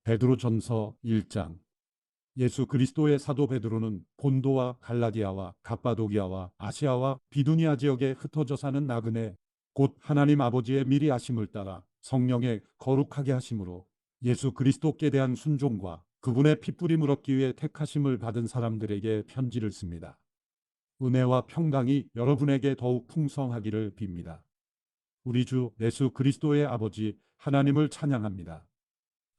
베드로전서 1장. 예수 그리스도의 사도 베드로는 본도와 갈라디아와 갑바도기아와 아시아와 비두니아 지역에 흩어져 사는 나그네 곧 하나님 아버지의 미리 하심을 따라 성령의 거룩하게 하심으로 예수 그리스도께 대한 순종과 그분의 핏부림을 얻기 위해 택하심을 받은 사람들에게 편지를 씁니다. 은혜와 평강이 여러분에게 더욱 풍성하기를 빕니다. 우리 주 예수 그리스도의 아버지 하나님을 찬양합니다.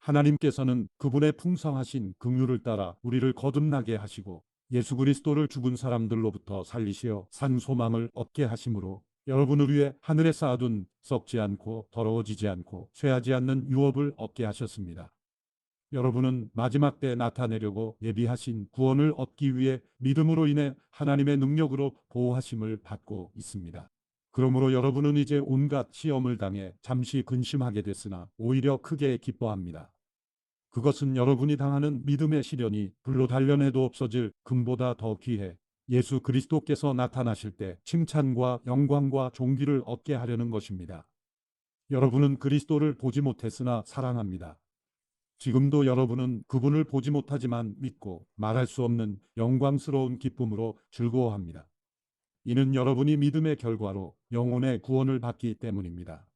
하나님께서는 그분의 풍성하신 긍휼을 따라 우리를 거듭나게 하시고 예수 그리스도를 죽은 사람들로부터 살리시어 산 소망을 얻게 하심으로 여러분을 위해 하늘에 쌓아둔 썩지 않고 더러워지지 않고 쇠하지 않는 유업을 얻게 하셨습니다. 여러분은 마지막 때에 나타내려고 예비하신 구원을 얻기 위해 믿음으로 인해 하나님의 능력으로 보호하심을 받고 있습니다. 그러므로 여러분은 이제 온갖 시험을 당해 잠시 근심하게 됐으나 오히려 크게 기뻐합니다. 그것은 여러분이 당하는 믿음의 시련이 불로 단련해도 없어질 금보다 더 귀해 예수 그리스도께서 나타나실 때 칭찬과 영광과 존귀를 얻게 하려는 것입니다. 여러분은 그리스도를 보지 못했으나 사랑합니다. 지금도 여러분은 그분을 보지 못하지만 믿고 말할 수 없는 영광스러운 기쁨으로 즐거워합니다. 이는 여러분이 믿음의 결과로 영혼의 구원을 받기 때문입니다.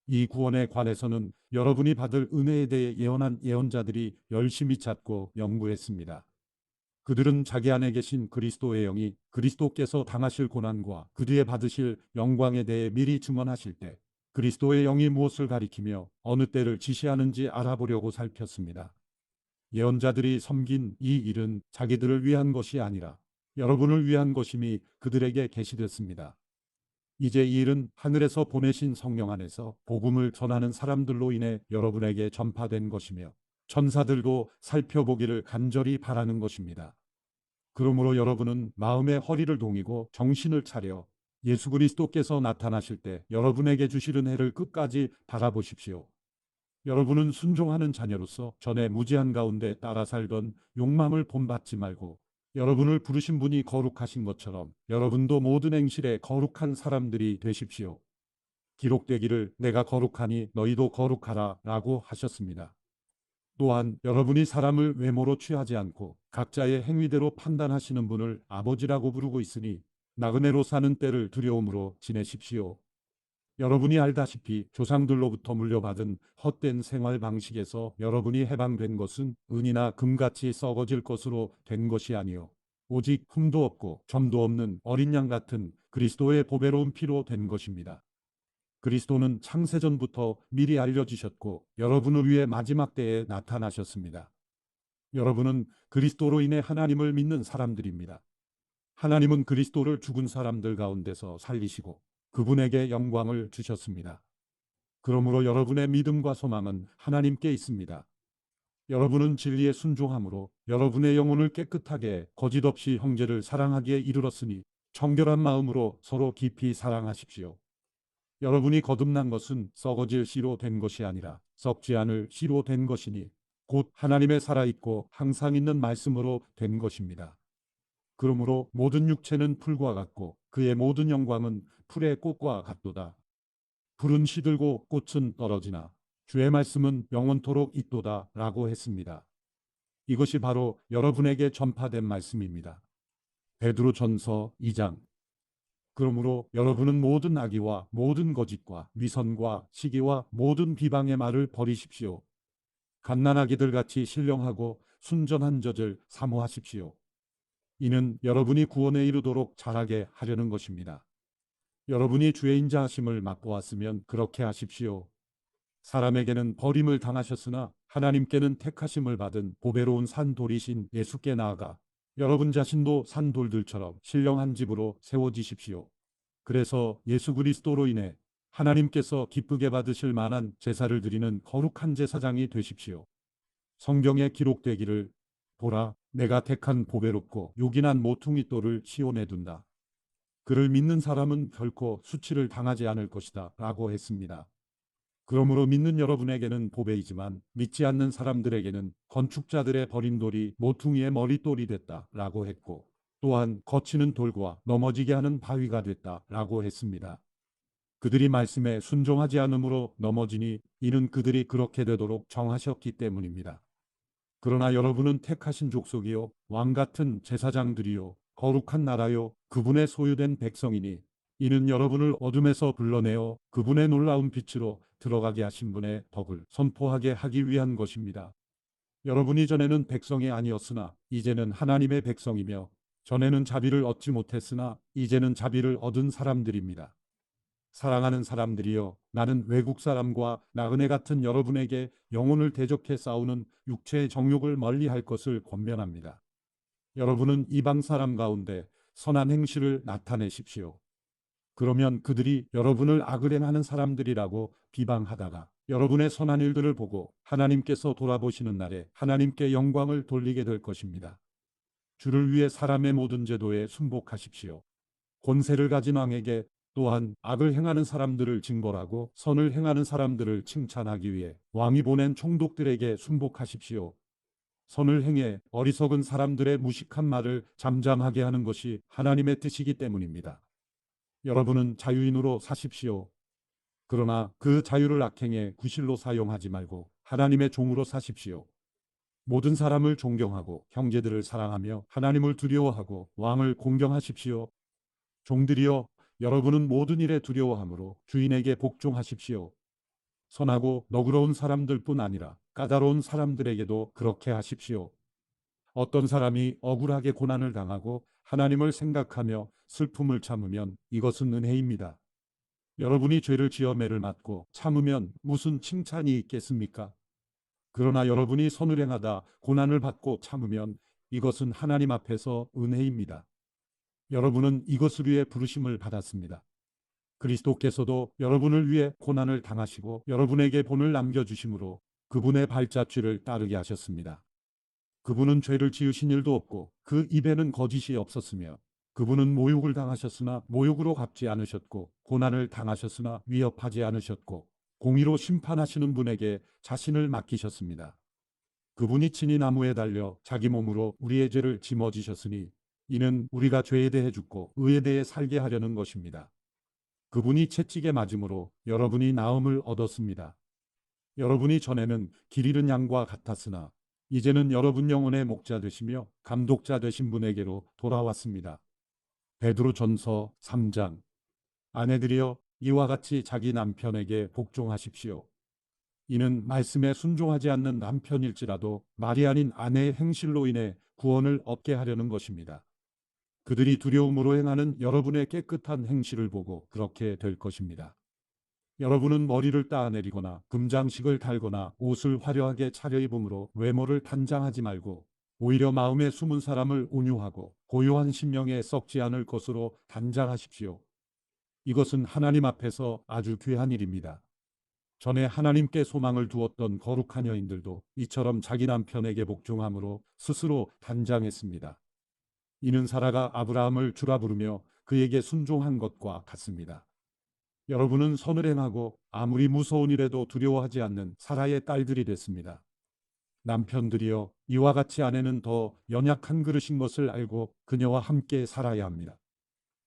이 구원에 관해서는 여러분이 받을 은혜에 대해 예언한 예언자들이 열심히 찾고 연구했습니다. 그들은 자기 안에 계신 그리스도의 영이 그리스도께서 당하실 고난과 그 뒤에 받으실 영광에 대해 미리 증언하실 때 그리스도의 영이 무엇을 가리키며 어느 때를 지시하는지 알아보려고 살폈습니다. 예언자들이 섬긴 이 일은 자기들을 위한 것이 아니라 여러분을 위한 것임이 그들에게 계시됐습니다. 이제 이 일은 하늘에서 보내신 성령 안에서 복음을 전하는 사람들로 인해 여러분에게 전파된 것이며 천사들도 살펴보기를 간절히 바라는 것입니다. 그러므로 여러분은 마음의 허리를 동이고 정신을 차려 예수 그리스도께서 나타나실 때 여러분에게 주실 은혜를 끝까지 바라보십시오. 여러분은 순종하는 자녀로서 전에 무지한 가운데 따라 살던 욕망을 본받지 말고 여러분을 부르신 분이 거룩하신 것처럼 여러분도 모든 행실에 거룩한 사람들이 되십시오. 기록되기를 내가 거룩하니 너희도 거룩하라 라고 하셨습니다. 또한 여러분이 사람을 외모로 취하지 않고 각자의 행위대로 판단하시는 분을 아버지라고 부르고 있으니 나그네로 사는 때를 두려움으로 지내십시오. 여러분이 알다시피 조상들로부터 물려받은 헛된 생활 방식에서 여러분이 해방된 것은 은이나 금같이 썩어질 것으로 된 것이 아니요 오직 흠도 없고 점도 없는 어린 양 같은 그리스도의 보배로운 피로 된 것입니다. 그리스도는 창세전부터 미리 알려주셨고 여러분을 위해 마지막 때에 나타나셨습니다. 여러분은 그리스도로 인해 하나님을 믿는 사람들입니다. 하나님은 그리스도를 죽은 사람들 가운데서 살리시고 그분에게 영광을 주셨습니다. 그러므로 여러분의 믿음과 소망은 하나님께 있습니다. 여러분은 진리에 순종함으로 여러분의 영혼을 깨끗하게 거짓 없이 형제를 사랑하기에 이르렀으니 청결한 마음으로 서로 깊이 사랑하십시오. 여러분이 거듭난 것은 썩어질 씨로 된 것이 아니라 썩지 않을 씨로 된 것이니 곧 하나님의 살아있고 항상 있는 말씀으로 된 것입니다. 그러므로 모든 육체는 풀과 같고 그의 모든 영광은 풀의 꽃과 같도다. 풀은 시들고 꽃은 떨어지나 주의 말씀은 영원토록 있도다 라고 했습니다. 이것이 바로 여러분에게 전파된 말씀입니다. 베드로전서 2장. 그러므로 여러분은 모든 악의와 모든 거짓과 위선과 시기와 모든 비방의 말을 버리십시오. 갓난아기들 같이 신령하고 순전한 젖을 사모하십시오. 이는 여러분이 구원에 이르도록 자라게 하려는 것입니다. 여러분이 주의 인자하심을 맛보았으면 그렇게 하십시오. 사람에게는 버림을 당하셨으나 하나님께는 택하심을 받은 보배로운 산돌이신 예수께 나아가 여러분 자신도 산돌들처럼 신령한 집으로 세워지십시오. 그래서 예수 그리스도로 인해 하나님께서 기쁘게 받으실 만한 제사를 드리는 거룩한 제사장이 되십시오. 성경에 기록되기를 보라, 내가 택한 보배롭고 요긴한 모퉁이 돌을 시온에 둔다. 그를 믿는 사람은 결코 수치를 당하지 않을 것이다 라고 했습니다. 그러므로 믿는 여러분에게는 보배이지만 믿지 않는 사람들에게는 건축자들의 버린 돌이 모퉁이의 머릿돌이 됐다 라고 했고 또한 거치는 돌과 넘어지게 하는 바위가 됐다 라고 했습니다. 그들이 말씀에 순종하지 않으므로 넘어지니 이는 그들이 그렇게 되도록 정하셨기 때문입니다. 그러나 여러분은 택하신 족속이요 왕 같은 제사장들이요 거룩한 나라요 그분의 소유된 백성이니 이는 여러분을 어둠에서 불러내어 그분의 놀라운 빛으로 들어가게 하신 분의 덕을 선포하게 하기 위한 것입니다. 여러분이 전에는 백성이 아니었으나 이제는 하나님의 백성이며 전에는 자비를 얻지 못했으나 이제는 자비를 얻은 사람들입니다. 사랑하는 사람들이여, 나는 외국 사람과 나그네 같은 여러분에게 영혼을 대적해 싸우는 육체의 정욕을 멀리할 것을 권면합니다. 여러분은 이방 사람 가운데 선한 행실을 나타내십시오. 그러면 그들이 여러분을 악을 행하는 사람들이라고 비방하다가 여러분의 선한 일들을 보고 하나님께서 돌아보시는 날에 하나님께 영광을 돌리게 될 것입니다. 주를 위해 사람의 모든 제도에 순복하십시오. 권세를 가진 왕에게 또한 악을 행하는 사람들을 징벌하고 선을 행하는 사람들을 칭찬하기 위해 왕이 보낸 총독들에게 순복하십시오. 선을 행해 어리석은 사람들의 무식한 말을 잠잠하게 하는 것이 하나님의 뜻이기 때문입니다. 여러분은 자유인으로 사십시오. 그러나 그 자유를 악행에 구실로 사용하지 말고 하나님의 종으로 사십시오. 모든 사람을 존경하고 형제들을 사랑하며 하나님을 두려워하고 왕을 공경하십시오. 종들이여, 여러분은 모든 일에 두려워함으로 주인에게 복종하십시오. 선하고 너그러운 사람들뿐 아니라 까다로운 사람들에게도 그렇게 하십시오. 어떤 사람이 억울하게 고난을 당하고 하나님을 생각하며 슬픔을 참으면 이것은 은혜입니다. 여러분이 죄를 지어 매를 맞고 참으면 무슨 칭찬이 있겠습니까? 그러나 여러분이 선을 행하다 고난을 받고 참으면 이것은 하나님 앞에서 은혜입니다. 여러분은 이것을 위해 부르심을 받았습니다. 그리스도께서도 여러분을 위해 고난을 당하시고 여러분에게 본을 남겨주심으로 그분의 발자취를 따르게 하셨습니다. 그분은 죄를 지으신 일도 없고 그 입에는 거짓이 없었으며 그분은 모욕을 당하셨으나 모욕으로 갚지 않으셨고 고난을 당하셨으나 위협하지 않으셨고 공의로 심판하시는 분에게 자신을 맡기셨습니다. 그분이 친히 나무에 달려 자기 몸으로 우리의 죄를 짊어지셨으니 이는 우리가 죄에 대해 죽고 의에 대해 살게 하려는 것입니다. 그분이 채찍에 맞음으로 여러분이 나음을 얻었습니다. 여러분이 전에는 길 잃은 양과 같았으나 이제는 여러분 영혼의 목자 되시며 감독자 되신 분에게로 돌아왔습니다. 베드로전서 3장. 아내들이여, 이와 같이 자기 남편에게 복종하십시오. 이는 말씀에 순종하지 않는 남편일지라도 말이 아닌 아내의 행실로 인해 구원을 얻게 하려는 것입니다. 그들이 두려움으로 행하는 여러분의 깨끗한 행실을 보고 그렇게 될 것입니다. 여러분은 머리를 따내리거나 금장식을 달거나 옷을 화려하게 차려입음으로 외모를 단장하지 말고 오히려 마음에 숨은 사람을 온유하고 고요한 심령에 썩지 않을 것으로 단장하십시오. 이것은 하나님 앞에서 아주 귀한 일입니다. 전에 하나님께 소망을 두었던 거룩한 여인들도 이처럼 자기 남편에게 복종함으로 스스로 단장했습니다. 이는 사라가 아브라함을 주라 부르며 그에게 순종한 것과 같습니다. 여러분은 선을 행하고 아무리 무서운 일에도 두려워하지 않는 사라의 딸들이 됐습니다. 남편들이여, 이와 같이 아내는 더 연약한 그릇인 것을 알고 그녀와 함께 살아야 합니다.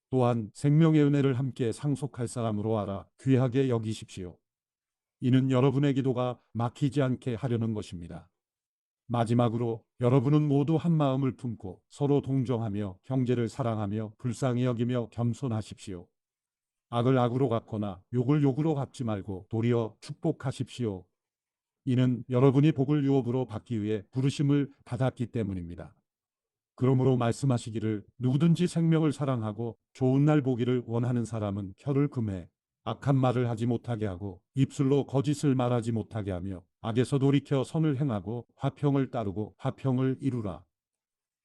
또한 생명의 은혜를 함께 상속할 사람으로 알아 귀하게 여기십시오. 이는 여러분의 기도가 막히지 않게 하려는 것입니다. 마지막으로 여러분은 모두 한 마음을 품고 서로 동정하며 형제를 사랑하며 불쌍히 여기며 겸손하십시오. 악을 악으로 갚거나 욕을 욕으로 갚지 말고 도리어 축복하십시오. 이는 여러분이 복을 유업으로 받기 위해 부르심을 받았기 때문입니다. 그러므로 말씀하시기를 누구든지 생명을 사랑하고 좋은 날 보기를 원하는 사람은 혀를 금해 악한 말을 하지 못하게 하고 입술로 거짓을 말하지 못하게 하며 악에서 돌이켜 선을 행하고 화평을 따르고 화평을 이루라.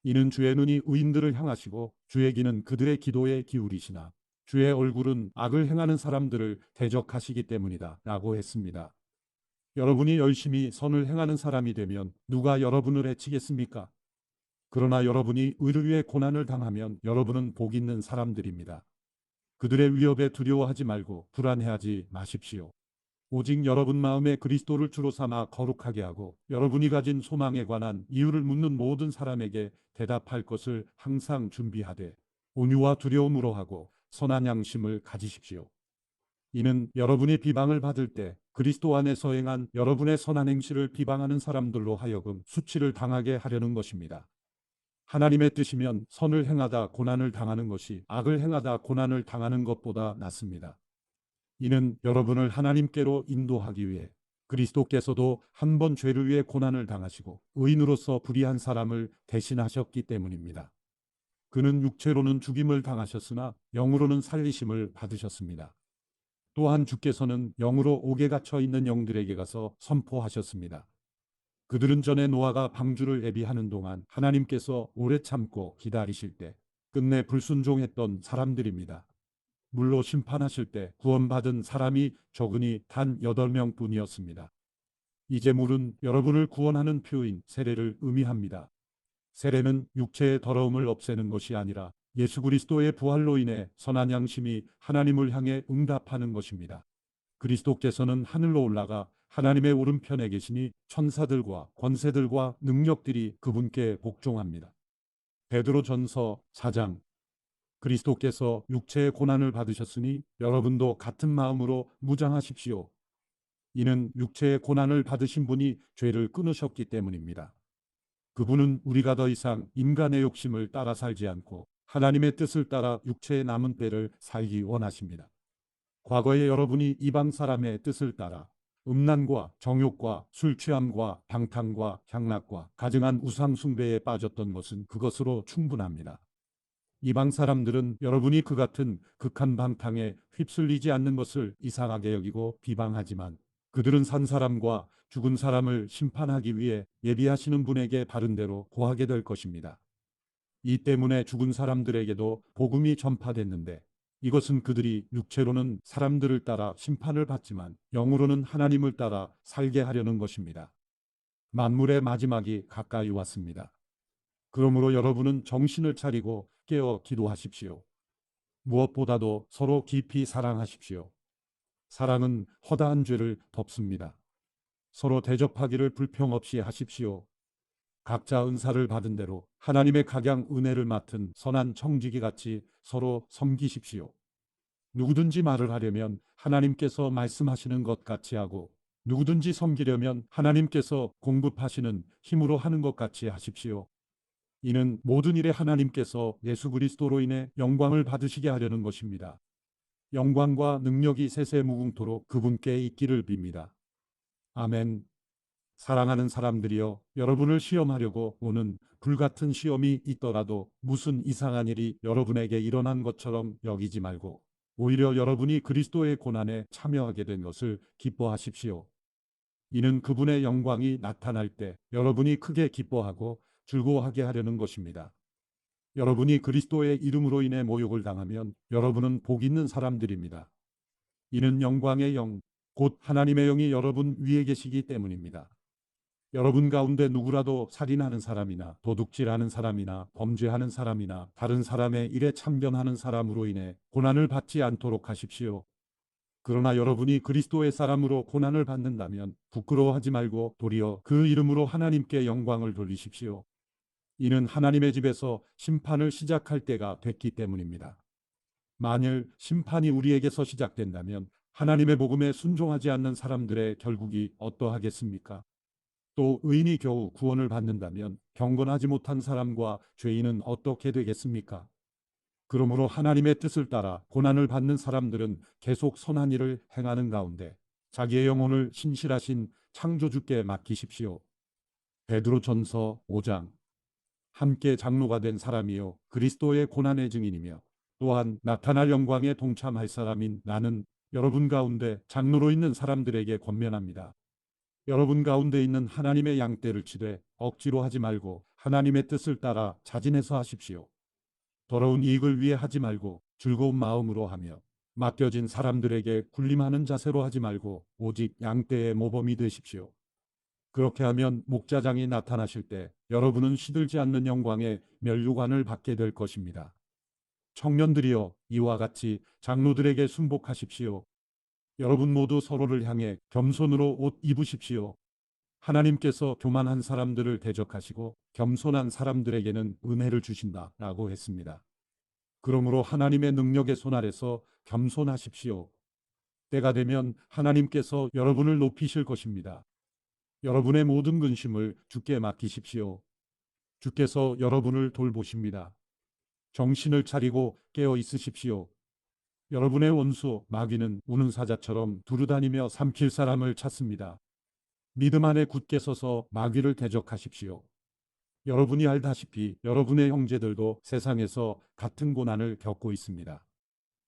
이는 주의 눈이 의인들을 향하시고 주의 귀는 그들의 기도에 기울이시나 주의 얼굴은 악을 행하는 사람들을 대적하시기 때문이다 라고 했습니다. 여러분이 열심히 선을 행하는 사람이 되면 누가 여러분을 해치겠습니까? 그러나 여러분이 의를 위해 고난을 당하면 여러분은 복 있는 사람들입니다. 그들의 위협에 두려워하지 말고 불안해하지 마십시오. 오직 여러분 마음에 그리스도를 주로 삼아 거룩하게 하고 여러분이 가진 소망에 관한 이유를 묻는 모든 사람에게 대답할 것을 항상 준비하되 온유와 두려움으로 하고 선한 양심을 가지십시오. 이는 여러분이 비방을 받을 때 그리스도 안에서 행한 여러분의 선한 행실을 비방하는 사람들로 하여금 수치를 당하게 하려는 것입니다. 하나님의 뜻이면 선을 행하다 고난을 당하는 것이 악을 행하다 고난을 당하는 것보다 낫습니다. 이는 여러분을 하나님께로 인도하기 위해 그리스도께서도 한 번 죄를 위해 고난을 당하시고 의인으로서 불의한 사람을 대신하셨기 때문입니다. 그는 육체로는 죽임을 당하셨으나 영으로는 살리심을 받으셨습니다. 또한 주께서는 영으로 옥에 갇혀 있는 영들에게 가서 선포하셨습니다. 그들은 전에 노아가 방주를 예비하는 동안 하나님께서 오래 참고 기다리실 때 끝내 불순종했던 사람들입니다. 물로 심판하실 때 구원받은 사람이 적으니 단 8명 뿐이었습니다. 이제 물은 여러분을 구원하는 표인 세례를 의미합니다. 세례는 육체의 더러움을 없애는 것이 아니라 예수 그리스도의 부활로 인해 선한 양심이 하나님을 향해 응답하는 것입니다. 그리스도께서는 하늘로 올라가 하나님의 오른편에 계시니 천사들과 권세들과 능력들이 그분께 복종합니다. 베드로전서 4장. 그리스도께서 육체의 고난을 받으셨으니 여러분도 같은 마음으로 무장하십시오. 이는 육체의 고난을 받으신 분이 죄를 끊으셨기 때문입니다. 그분은 우리가 더 이상 인간의 욕심을 따라 살지 않고 하나님의 뜻을 따라 육체의 남은 때를 살기 원하십니다. 과거에 여러분이 이방 사람의 뜻을 따라 음란과 정욕과 술 취함과 방탕과 향락과 가증한 우상 숭배에 빠졌던 것은 그것으로 충분합니다. 이방 사람들은 여러분이 그 같은 극한 방탕에 휩쓸리지 않는 것을 이상하게 여기고 비방하지만 그들은 산 사람과 죽은 사람을 심판하기 위해 예비하시는 분에게 바른 대로 고하게 될 것입니다. 이 때문에 죽은 사람들에게도 복음이 전파됐는데 이것은 그들이 육체로는 사람들을 따라 심판을 받지만 영으로는 하나님을 따라 살게 하려는 것입니다. 만물의 마지막이 가까이 왔습니다. 그러므로 여러분은 정신을 차리고 깨어 기도하십시오. 무엇보다도 서로 깊이 사랑하십시오. 사랑은 허다한 죄를 덮습니다. 서로 대접하기를 불평 없이 하십시오. 각자 은사를 받은 대로 하나님의 각양 은혜를 맡은 선한 청지기 같이 서로 섬기십시오. 누구든지 말을 하려면 하나님께서 말씀하시는 것 같이 하고 누구든지 섬기려면 하나님께서 공급하시는 힘으로 하는 것 같이 하십시오. 이는 모든 일에 하나님께서 예수 그리스도로 인해 영광을 받으시게 하려는 것입니다. 영광과 능력이 세세무궁토록 그분께 있기를 빕니다. 아멘. 사랑하는 사람들이여, 여러분을 시험하려고 오는 불같은 시험이 있더라도 무슨 이상한 일이 여러분에게 일어난 것처럼 여기지 말고 오히려 여러분이 그리스도의 고난에 참여하게 된 것을 기뻐하십시오. 이는 그분의 영광이 나타날 때 여러분이 크게 기뻐하고 즐거워하게 하려는 것입니다. 여러분이 그리스도의 이름으로 인해 모욕을 당하면 여러분은 복 있는 사람들입니다. 이는 영광의 영, 곧 하나님의 영이 여러분 위에 계시기 때문입니다. 여러분 가운데 누구라도 살인하는 사람이나 도둑질하는 사람이나 범죄하는 사람이나 다른 사람의 일에 참견하는 사람으로 인해 고난을 받지 않도록 하십시오. 그러나 여러분이 그리스도의 사람으로 고난을 받는다면 부끄러워하지 말고 도리어 그 이름으로 하나님께 영광을 돌리십시오. 이는 하나님의 집에서 심판을 시작할 때가 됐기 때문입니다. 만일 심판이 우리에게서 시작된다면 하나님의 복음에 순종하지 않는 사람들의 결국이 어떠하겠습니까? 또 의인이 겨우 구원을 받는다면 경건하지 못한 사람과 죄인은 어떻게 되겠습니까? 그러므로 하나님의 뜻을 따라 고난을 받는 사람들은 계속 선한 일을 행하는 가운데 자기의 영혼을 신실하신 창조주께 맡기십시오. 베드로전서 5장. 함께 장로가 된 사람이요 그리스도의 고난의 증인이며 또한 나타날 영광에 동참할 사람인 나는 여러분 가운데 장로로 있는 사람들에게 권면합니다. 여러분 가운데 있는 하나님의 양떼를 치되 억지로 하지 말고 하나님의 뜻을 따라 자진해서 하십시오. 더러운 이익을 위해 하지 말고 즐거운 마음으로 하며 맡겨진 사람들에게 군림하는 자세로 하지 말고 오직 양떼의 모범이 되십시오. 그렇게 하면 목자장이 나타나실 때 여러분은 시들지 않는 영광의 면류관을 받게 될 것입니다. 청년들이여, 이와 같이 장로들에게 순복하십시오. 여러분 모두 서로를 향해 겸손으로 옷 입으십시오. 하나님께서 교만한 사람들을 대적하시고 겸손한 사람들에게는 은혜를 주신다라고 했습니다. 그러므로 하나님의 능력의 손 아래서 겸손하십시오. 때가 되면 하나님께서 여러분을 높이실 것입니다. 여러분의 모든 근심을 주께 맡기십시오. 주께서 여러분을 돌보십니다. 정신을 차리고 깨어 있으십시오. 여러분의 원수 마귀는 우는 사자처럼 두루다니며 삼킬 사람을 찾습니다. 믿음 안에 굳게 서서 마귀를 대적하십시오. 여러분이 알다시피 여러분의 형제들도 세상에서 같은 고난을 겪고 있습니다.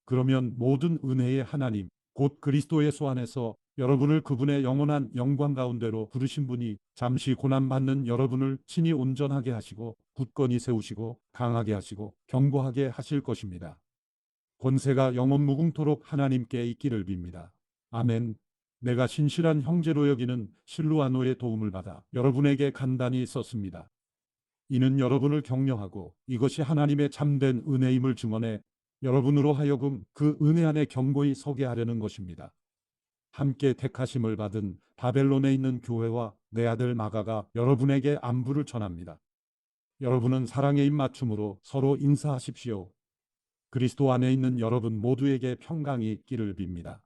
그러면 모든 은혜의 하나님, 곧 그리스도 예수 안에서 여러분을 그분의 영원한 영광 가운데로 부르신 분이 잠시 고난받는 여러분을 친히 온전하게 하시고 굳건히 세우시고 강하게 하시고 견고하게 하실 것입니다. 권세가 영원 무궁토록 하나님께 있기를 빕니다. 아멘. 내가 신실한 형제로 여기는 실루아노의 도움을 받아 여러분에게 간단히 썼습니다. 이는 여러분을 격려하고 이것이 하나님의 참된 은혜임을 증언해 여러분으로 하여금 그 은혜 안에 견고히 서게 하려는 것입니다. 함께 택하심을 받은 바벨론에 있는 교회와 내 아들 마가가 여러분에게 안부를 전합니다. 여러분은 사랑의 입맞춤으로 서로 인사하십시오. 그리스도 안에 있는 여러분 모두에게 평강이 있기를 빕니다.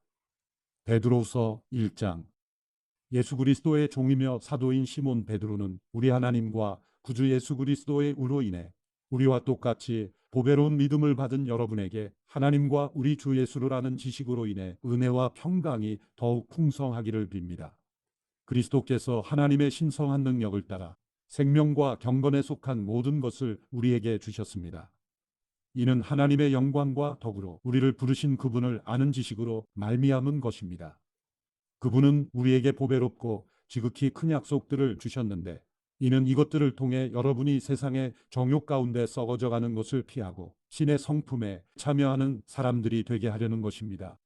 베드로후서 1장. 예수 그리스도의 종이며 사도인 시몬 베드로는 우리 하나님과 구주 예수 그리스도의 의로 인해 우리와 똑같이 보배로운 믿음을 받은 여러분에게 하나님과 우리 주 예수를 아는 지식으로 인해 은혜와 평강이 더욱 풍성하기를 빕니다. 그리스도께서 하나님의 신성한 능력을 따라 생명과 경건에 속한 모든 것을 우리에게 주셨습니다. 이는 하나님의 영광과 덕으로 우리를 부르신 그분을 아는 지식으로 말미암은 것입니다. 그분은 우리에게 보배롭고 지극히 큰 약속들을 주셨는데 이는 이것들을 통해 여러분이 세상의 정욕 가운데 썩어져가는 것을 피하고 신의 성품에 참여하는 사람들이 되게 하려는 것입니다.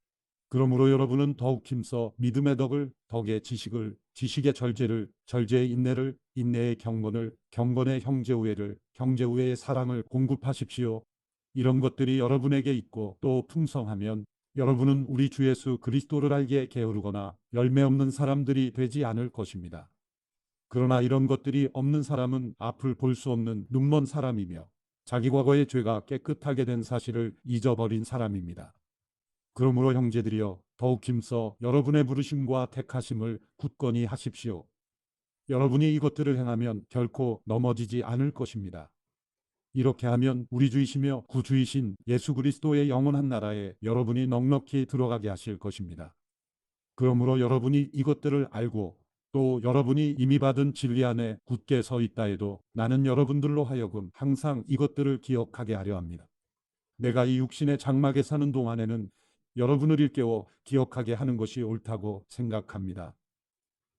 그러므로 여러분은 더욱 힘써 믿음의 덕을, 덕의 지식을, 지식의 절제를, 절제의 인내를, 인내의 경건을, 경건의 형제우애를, 형제우애의 사랑을 공급하십시오. 이런 것들이 여러분에게 있고 또 풍성하면 여러분은 우리 주 예수 그리스도를 알게 게으르거나 열매 없는 사람들이 되지 않을 것입니다. 그러나 이런 것들이 없는 사람은 앞을 볼 수 없는 눈먼 사람이며 자기 과거의 죄가 깨끗하게 된 사실을 잊어버린 사람입니다. 그러므로 형제들이여 더욱 힘써 여러분의 부르심과 택하심을 굳건히 하십시오. 여러분이 이것들을 행하면 결코 넘어지지 않을 것입니다. 이렇게 하면 우리 주이시며 구주이신 예수 그리스도의 영원한 나라에 여러분이 넉넉히 들어가게 하실 것입니다. 그러므로 여러분이 이것들을 알고 또 여러분이 이미 받은 진리 안에 굳게 서 있다 해도 나는 여러분들로 하여금 항상 이것들을 기억하게 하려 합니다. 내가 이 육신의 장막에 사는 동안에는 여러분을 일깨워 기억하게 하는 것이 옳다고 생각합니다.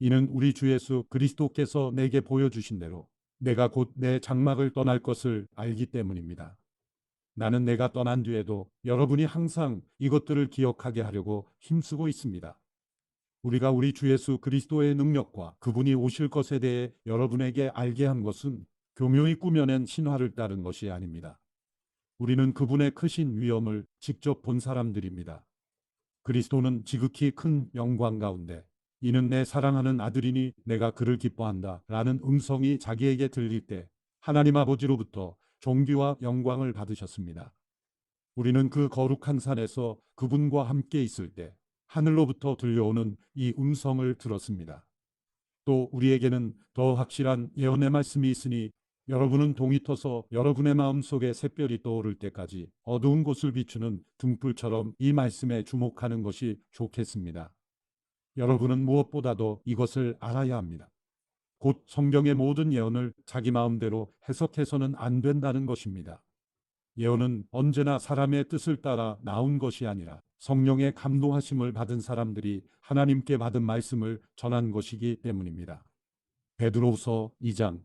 이는 우리 주 예수 그리스도께서 내게 보여주신 대로 내가 곧 내 장막을 떠날 것을 알기 때문입니다. 나는 내가 떠난 뒤에도 여러분이 항상 이것들을 기억하게 하려고 힘쓰고 있습니다. 우리가 우리 주 예수 그리스도의 능력과 그분이 오실 것에 대해 여러분에게 알게 한 것은 교묘히 꾸며낸 신화를 따른 것이 아닙니다. 우리는 그분의 크신 위엄을 직접 본 사람들입니다. 그리스도는 지극히 큰 영광 가운데 이는 내 사랑하는 아들이니 내가 그를 기뻐한다 라는 음성이 자기에게 들릴 때 하나님 아버지로부터 존귀와 영광을 받으셨습니다. 우리는 그 거룩한 산에서 그분과 함께 있을 때 하늘로부터 들려오는 이 음성을 들었습니다. 또 우리에게는 더 확실한 예언의 말씀이 있으니 여러분은 동이 터서 여러분의 마음속에 샛별이 떠오를 때까지 어두운 곳을 비추는 등불처럼 이 말씀에 주목하는 것이 좋겠습니다. 여러분은 무엇보다도 이것을 알아야 합니다. 곧 성경의 모든 예언을 자기 마음대로 해석해서는 안 된다는 것입니다. 예언은 언제나 사람의 뜻을 따라 나온 것이 아니라 성령의 감동하심을 받은 사람들이 하나님께 받은 말씀을 전한 것이기 때문입니다. 베드로후서 2장.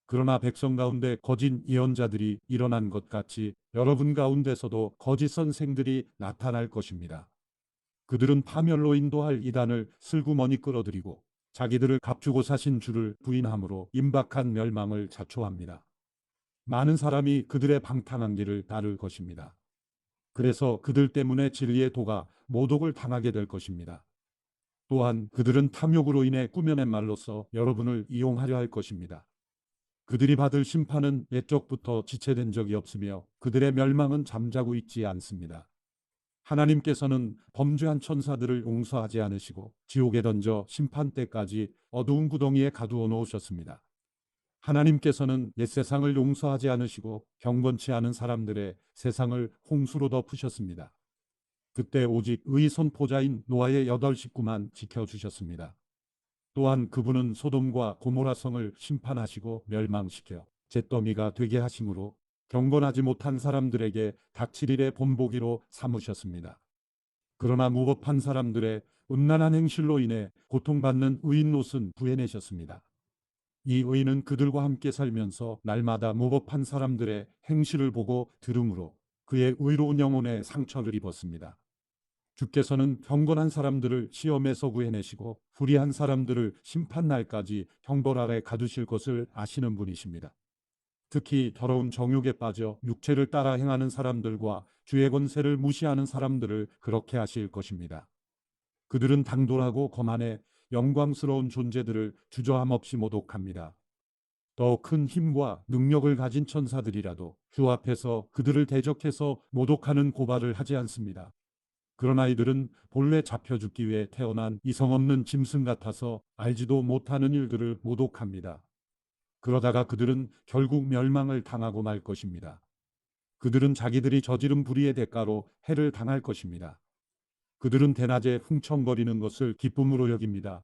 그러나 백성 가운데 거짓 예언자들이 일어난 것 같이 여러분 가운데서도 거짓 선생들이 나타날 것입니다. 그들은 파멸로 인도할 이단을 슬그머니 끌어들이고 자기들을 값주고 사신 주를 부인함으로 임박한 멸망을 자초합니다. 많은 사람이 그들의 방탕한 길을 따를 것입니다. 그래서 그들 때문에 진리의 도가 모독을 당하게 될 것입니다. 또한 그들은 탐욕으로 인해 꾸며낸 말로써 여러분을 이용하려 할 것입니다. 그들이 받을 심판은 옛적부터 지체된 적이 없으며 그들의 멸망은 잠자고 있지 않습니다. 하나님께서는 범죄한 천사들을 용서하지 않으시고 지옥에 던져 심판대까지 어두운 구덩이에 가두어 놓으셨습니다. 하나님께서는 옛 세상을 용서하지 않으시고 경건치 않은 사람들의 세상을 홍수로 덮으셨습니다. 그때 오직 의 선포자인 노아의 8식구만 지켜주셨습니다. 또한 그분은 소돔과 고모라 성을 심판하시고 멸망시켜 잿더미가 되게 하심으로 경건하지 못한 사람들에게 닥칠 일의 본보기로 삼으셨습니다. 그러나 무법한 사람들의 음란한 행실로 인해 고통받는 의인 롯은 구해내셨습니다. 이 의인은 그들과 함께 살면서 날마다 무법한 사람들의 행실을 보고 들음으로 그의 의로운 영혼에 상처를 입었습니다. 주께서는 경건한 사람들을 시험에서 구해내시고 불의한 사람들을 심판날까지 형벌 아래 가두실 것을 아시는 분이십니다. 특히 더러운 정욕에 빠져 육체를 따라 행하는 사람들과 주의 권세를 무시하는 사람들을 그렇게 하실 것입니다. 그들은 당돌하고 거만해 영광스러운 존재들을 주저함 없이 모독합니다. 더 큰 힘과 능력을 가진 천사들이라도 주 앞에서 그들을 대적해서 모독하는 고발을 하지 않습니다. 그러나 이들은 본래 잡혀 죽기 위해 태어난 이성 없는 짐승 같아서 알지도 못하는 일들을 모독합니다. 그러다가 그들은 결국 멸망을 당하고 말 것입니다. 그들은 자기들이 저지른 불의의 대가로 해를 당할 것입니다. 그들은 대낮에 흥청거리는 것을 기쁨으로 여깁니다.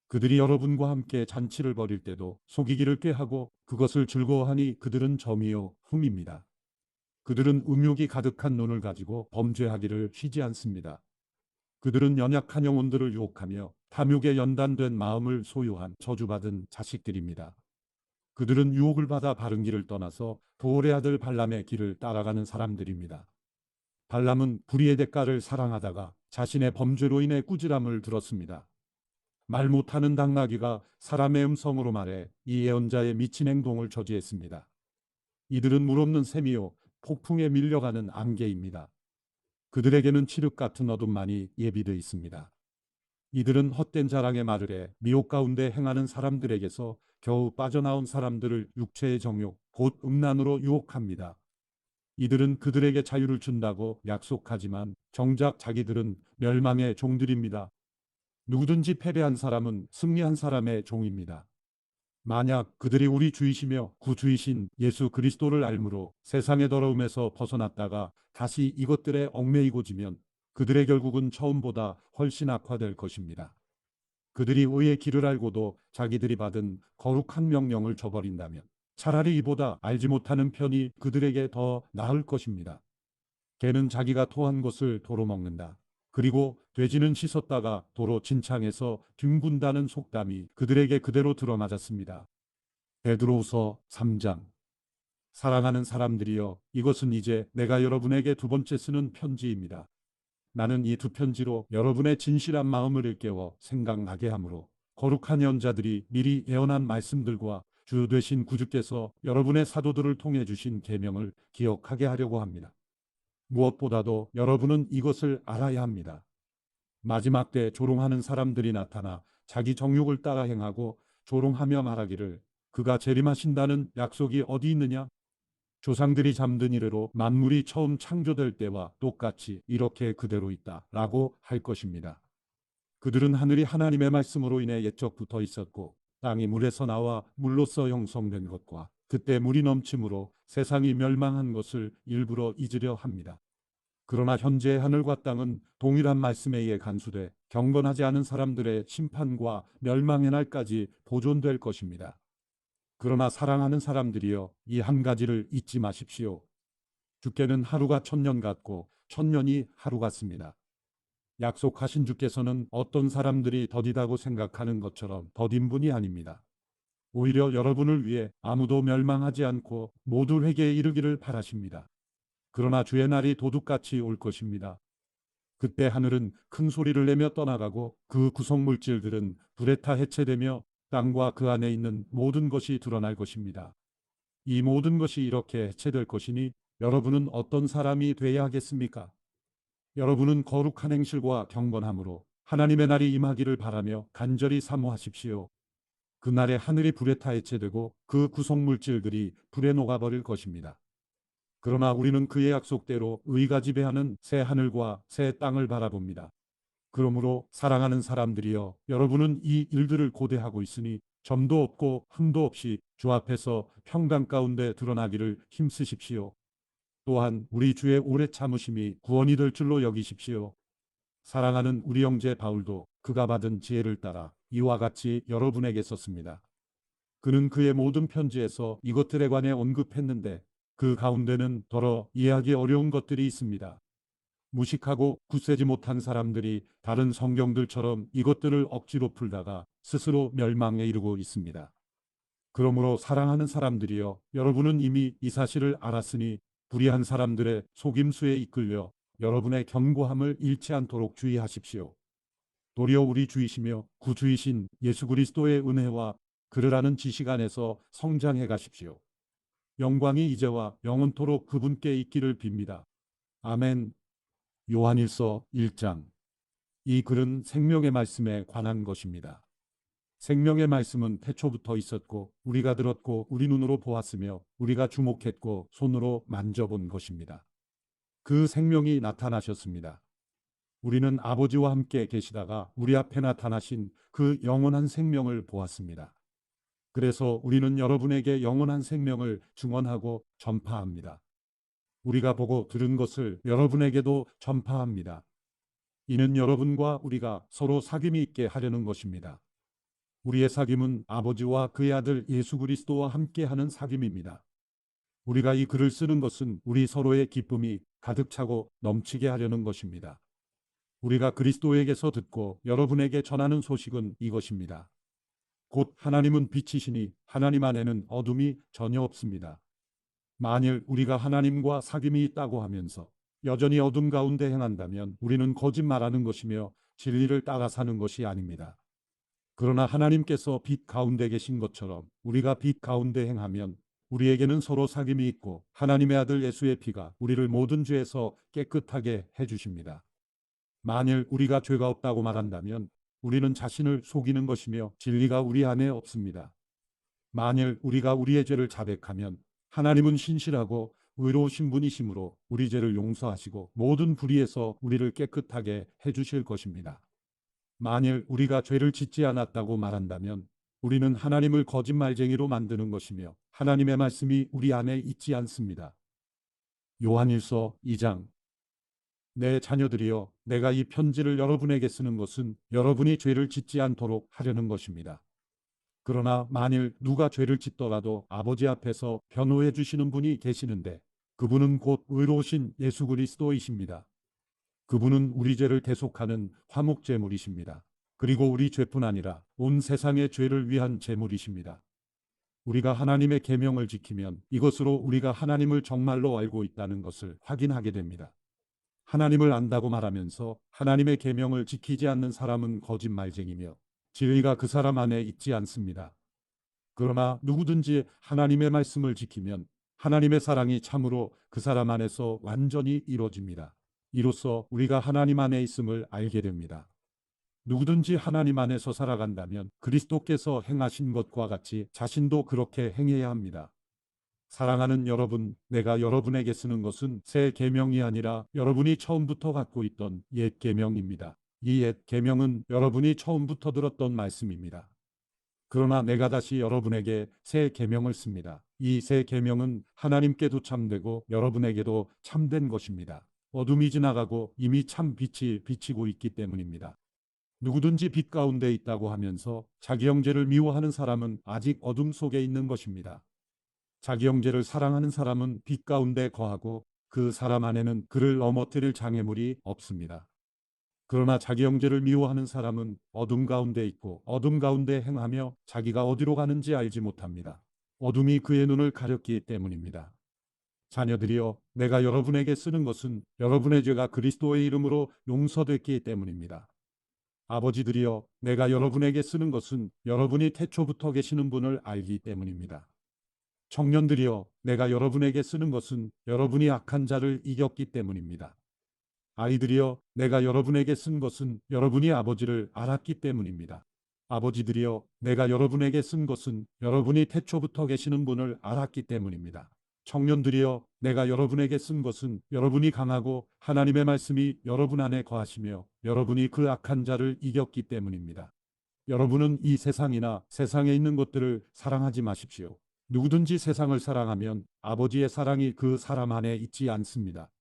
그들이 여러분과 함께 잔치를 벌일 때도 속이기를 꾀하고 그것을 즐거워하니 그들은 점이요 흠입니다. 그들은 음욕이 가득한 눈을 가지고 범죄하기를 쉬지 않습니다. 그들은 연약한 영혼들을 유혹하며 탐욕에 연단된 마음을 소유한 저주받은 자식들입니다. 그들은 유혹을 받아 바른 길을 떠나서 보올의 아들 발람의 길을 따라가는 사람들입니다. 발람은 불의의 대가를 사랑하다가 자신의 범죄로 인해 꾸지람을 들었습니다. 말 못하는 당나귀가 사람의 음성으로 말해 이 예언자의 미친 행동을 저지했습니다. 이들은 물 없는 샘이요 폭풍에 밀려가는 안개입니다. 그들에게는 칠흑 같은 어둠만이 예비되어 있습니다. 이들은 헛된 자랑의 말을 해 미혹 가운데 행하는 사람들에게서 겨우 빠져나온 사람들을 육체의 정욕, 곧 음란으로 유혹합니다. 이들은 그들에게 자유를 준다고 약속하지만 정작 자기들은 멸망의 종들입니다. 누구든지 패배한 사람은 승리한 사람의 종입니다. 만약 그들이 우리 주이시며 구주이신 예수 그리스도를 알므로 세상의 더러움에서 벗어났다가 다시 이것들에 얽매이고지면 그들의 결국은 처음보다 훨씬 악화될 것입니다. 그들이 의의 길을 알고도 자기들이 받은 거룩한 명령을 저버린다면 차라리 이보다 알지 못하는 편이 그들에게 더 나을 것입니다. 개는 자기가 토한 것을 도로 먹는다. 그리고 돼지는 씻었다가 도로 진창에서 뒹군다는 속담이 그들에게 그대로 들어맞았습니다. 베드로후서 3장. 사랑하는 사람들이여, 이것은 이제 내가 여러분에게 두 번째 쓰는 편지입니다. 나는 이 두 편지로 여러분의 진실한 마음을 일깨워 생각나게 하므로 거룩한 예언자들이 미리 예언한 말씀들과 주 되신 구주께서 여러분의 사도들을 통해 주신 계명을 기억하게 하려고 합니다. 무엇보다도 여러분은 이것을 알아야 합니다. 마지막 때 조롱하는 사람들이 나타나 자기 정욕을 따라 행하고 조롱하며 말하기를 그가 재림하신다는 약속이 어디 있느냐? 조상들이 잠든 이래로 만물이 처음 창조될 때와 똑같이 이렇게 그대로 있다 라고 할 것입니다. 그들은 하늘이 하나님의 말씀으로 인해 옛적부터 있었고 땅이 물에서 나와 물로서 형성된 것과 그때 물이 넘침으로 세상이 멸망한 것을 일부러 잊으려 합니다. 그러나 현재의 하늘과 땅은 동일한 말씀에 의해 간수돼 경건하지 않은 사람들의 심판과 멸망의 날까지 보존될 것입니다. 그러나 사랑하는 사람들이여, 이 한 가지를 잊지 마십시오. 주께는 하루가 천년 같고 천년이 하루 같습니다. 약속하신 주께서는 어떤 사람들이 더디다고 생각하는 것처럼 더딘 분이 아닙니다. 오히려 여러분을 위해 아무도 멸망하지 않고 모두 회개에 이르기를 바라십니다. 그러나 주의 날이 도둑같이 올 것입니다. 그때 하늘은 큰 소리를 내며 떠나가고 그 구성물질들은 불에 타 해체되며 땅과 그 안에 있는 모든 것이 드러날 것입니다. 이 모든 것이 이렇게 해체될 것이니 여러분은 어떤 사람이 되어야 하겠습니까? 여러분은 거룩한 행실과 경건함으로 하나님의 날이 임하기를 바라며 간절히 사모하십시오. 그날에 하늘이 불에 타 해체되고 그 구성물질들이 불에 녹아버릴 것입니다. 그러나 우리는 그의 약속대로 의가 지배하는 새 하늘과 새 땅을 바라봅니다. 그러므로 사랑하는 사람들이여, 여러분은 이 일들을 고대하고 있으니 점도 없고 흠도 없이 주 앞에서 평강 가운데 드러나기를 힘쓰십시오. 또한 우리 주의 오래 참으심이 구원이 될 줄로 여기십시오. 사랑하는 우리 형제 바울도 그가 받은 지혜를 따라 이와 같이 여러분에게 썼습니다. 그는 그의 모든 편지에서 이것들에 관해 언급했는데 그 가운데는 더러 이해하기 어려운 것들이 있습니다. 무식하고 굳세지 못한 사람들이 다른 성경들처럼 이것들을 억지로 풀다가 스스로 멸망에 이르고 있습니다. 그러므로 사랑하는 사람들이여, 여러분은 이미 이 사실을 알았으니 불의한 사람들의 속임수에 이끌려 여러분의 견고함을 잃지 않도록 주의하십시오. 도리어 우리 주이시며 구주이신 예수 그리스도의 은혜와 그를 아는 지식 안에서 성장해 가십시오. 영광이 이제와 영원토록 그분께 있기를 빕니다. 아멘. 요한일서 1장. 이 글은 생명의 말씀에 관한 것입니다. 생명의 말씀은 태초부터 있었고 우리가 들었고 우리 눈으로 보았으며 우리가 주목했고 손으로 만져본 것입니다. 그 생명이 나타나셨습니다. 우리는 아버지와 함께 계시다가 우리 앞에 나타나신 그 영원한 생명을 보았습니다. 그래서 우리는 여러분에게 영원한 생명을 증언하고 전파합니다. 우리가 보고 들은 것을 여러분에게도 전파합니다. 이는 여러분과 우리가 서로 사귐이 있게 하려는 것입니다. 우리의 사귐은 아버지와 그의 아들 예수 그리스도와 함께하는 사귐입니다. 우리가 이 글을 쓰는 것은 우리 서로의 기쁨이 가득 차고 넘치게 하려는 것입니다. 우리가 그리스도에게서 듣고 여러분에게 전하는 소식은 이것입니다. 곧 하나님은 빛이시니 하나님 안에는 어둠이 전혀 없습니다. 만일 우리가 하나님과 사귐이 있다고 하면서 여전히 어둠 가운데 행한다면 우리는 거짓말하는 것이며 진리를 따라 사는 것이 아닙니다. 그러나 하나님께서 빛 가운데 계신 것처럼 우리가 빛 가운데 행하면 우리에게는 서로 사귐이 있고 하나님의 아들 예수의 피가 우리를 모든 죄에서 깨끗하게 해주십니다. 만일 우리가 죄가 없다고 말한다면 우리는 자신을 속이는 것이며 진리가 우리 안에 없습니다. 만일 우리가 우리의 죄를 자백하면 하나님은 신실하고 의로우신 분이시므로 우리 죄를 용서하시고 모든 불의에서 우리를 깨끗하게 해주실 것입니다. 만일 우리가 죄를 짓지 않았다고 말한다면 우리는 하나님을 거짓말쟁이로 만드는 것이며 하나님의 말씀이 우리 안에 있지 않습니다. 요한일서 2장. 내 자녀들이여, 내가 이 편지를 여러분에게 쓰는 것은 여러분이 죄를 짓지 않도록 하려는 것입니다. 그러나 만일 누가 죄를 짓더라도 아버지 앞에서 변호해 주시는 분이 계시는데 그분은 곧 의로우신 예수 그리스도이십니다. 그분은 우리 죄를 대속하는 화목제물이십니다. 그리고 우리 죄뿐 아니라 온 세상의 죄를 위한 제물이십니다. 우리가 하나님의 계명을 지키면 이것으로 우리가 하나님을 정말로 알고 있다는 것을 확인하게 됩니다. 하나님을 안다고 말하면서 하나님의 계명을 지키지 않는 사람은 거짓말쟁이며 진리가 그 사람 안에 있지 않습니다. 그러나 누구든지 하나님의 말씀을 지키면 하나님의 사랑이 참으로 그 사람 안에서 완전히 이루어집니다. 이로써 우리가 하나님 안에 있음을 알게 됩니다. 누구든지 하나님 안에서 살아간다면 그리스도께서 행하신 것과 같이 자신도 그렇게 행해야 합니다. 사랑하는 여러분, 내가 여러분에게 쓰는 것은 새 계명이 아니라 여러분이 처음부터 갖고 있던 옛 계명입니다. 이 옛 계명은 여러분이 처음부터 들었던 말씀입니다. 그러나 내가 다시 여러분에게 새 계명을 씁니다. 이 새 계명은 하나님께도 참되고 여러분에게도 참된 것입니다. 어둠이 지나가고 이미 참 빛이 비치고 있기 때문입니다. 누구든지 빛 가운데 있다고 하면서 자기 형제를 미워하는 사람은 아직 어둠 속에 있는 것입니다. 자기 형제를 사랑하는 사람은 빛 가운데 거하고 그 사람 안에는 그를 넘어뜨릴 장애물이 없습니다. 그러나 자기 형제를 미워하는 사람은 어둠 가운데 있고 어둠 가운데 행하며 자기가 어디로 가는지 알지 못합니다. 어둠이 그의 눈을 가렸기 때문입니다. 자녀들이여, 내가 여러분에게 쓰는 것은 여러분의 죄가 그리스도의 이름으로 용서됐기 때문입니다. 아버지들이여, 내가 여러분에게 쓰는 것은 여러분이 태초부터 계시는 분을 알기 때문입니다. 청년들이여, 내가 여러분에게 쓰는 것은 여러분이 악한 자를 이겼기 때문입니다. 아이들이여, 내가 여러분에게 쓴 것은 여러분이 아버지를 알았기 때문입니다. 아버지들이여, 내가 여러분에게 쓴 것은 여러분이 태초부터 계시는 분을 알았기 때문입니다. 청년들이여, 내가 여러분에게 쓴 것은 여러분이 강하고 하나님의 말씀이 여러분 안에 거하시며 여러분이 그 악한 자를 이겼기 때문입니다. 여러분은 이 세상이나 세상에 있는 것들을 사랑하지 마십시오. 누구든지 세상을 사랑하면 아버지의 사랑이 그 사람 안에 있지 않습니다.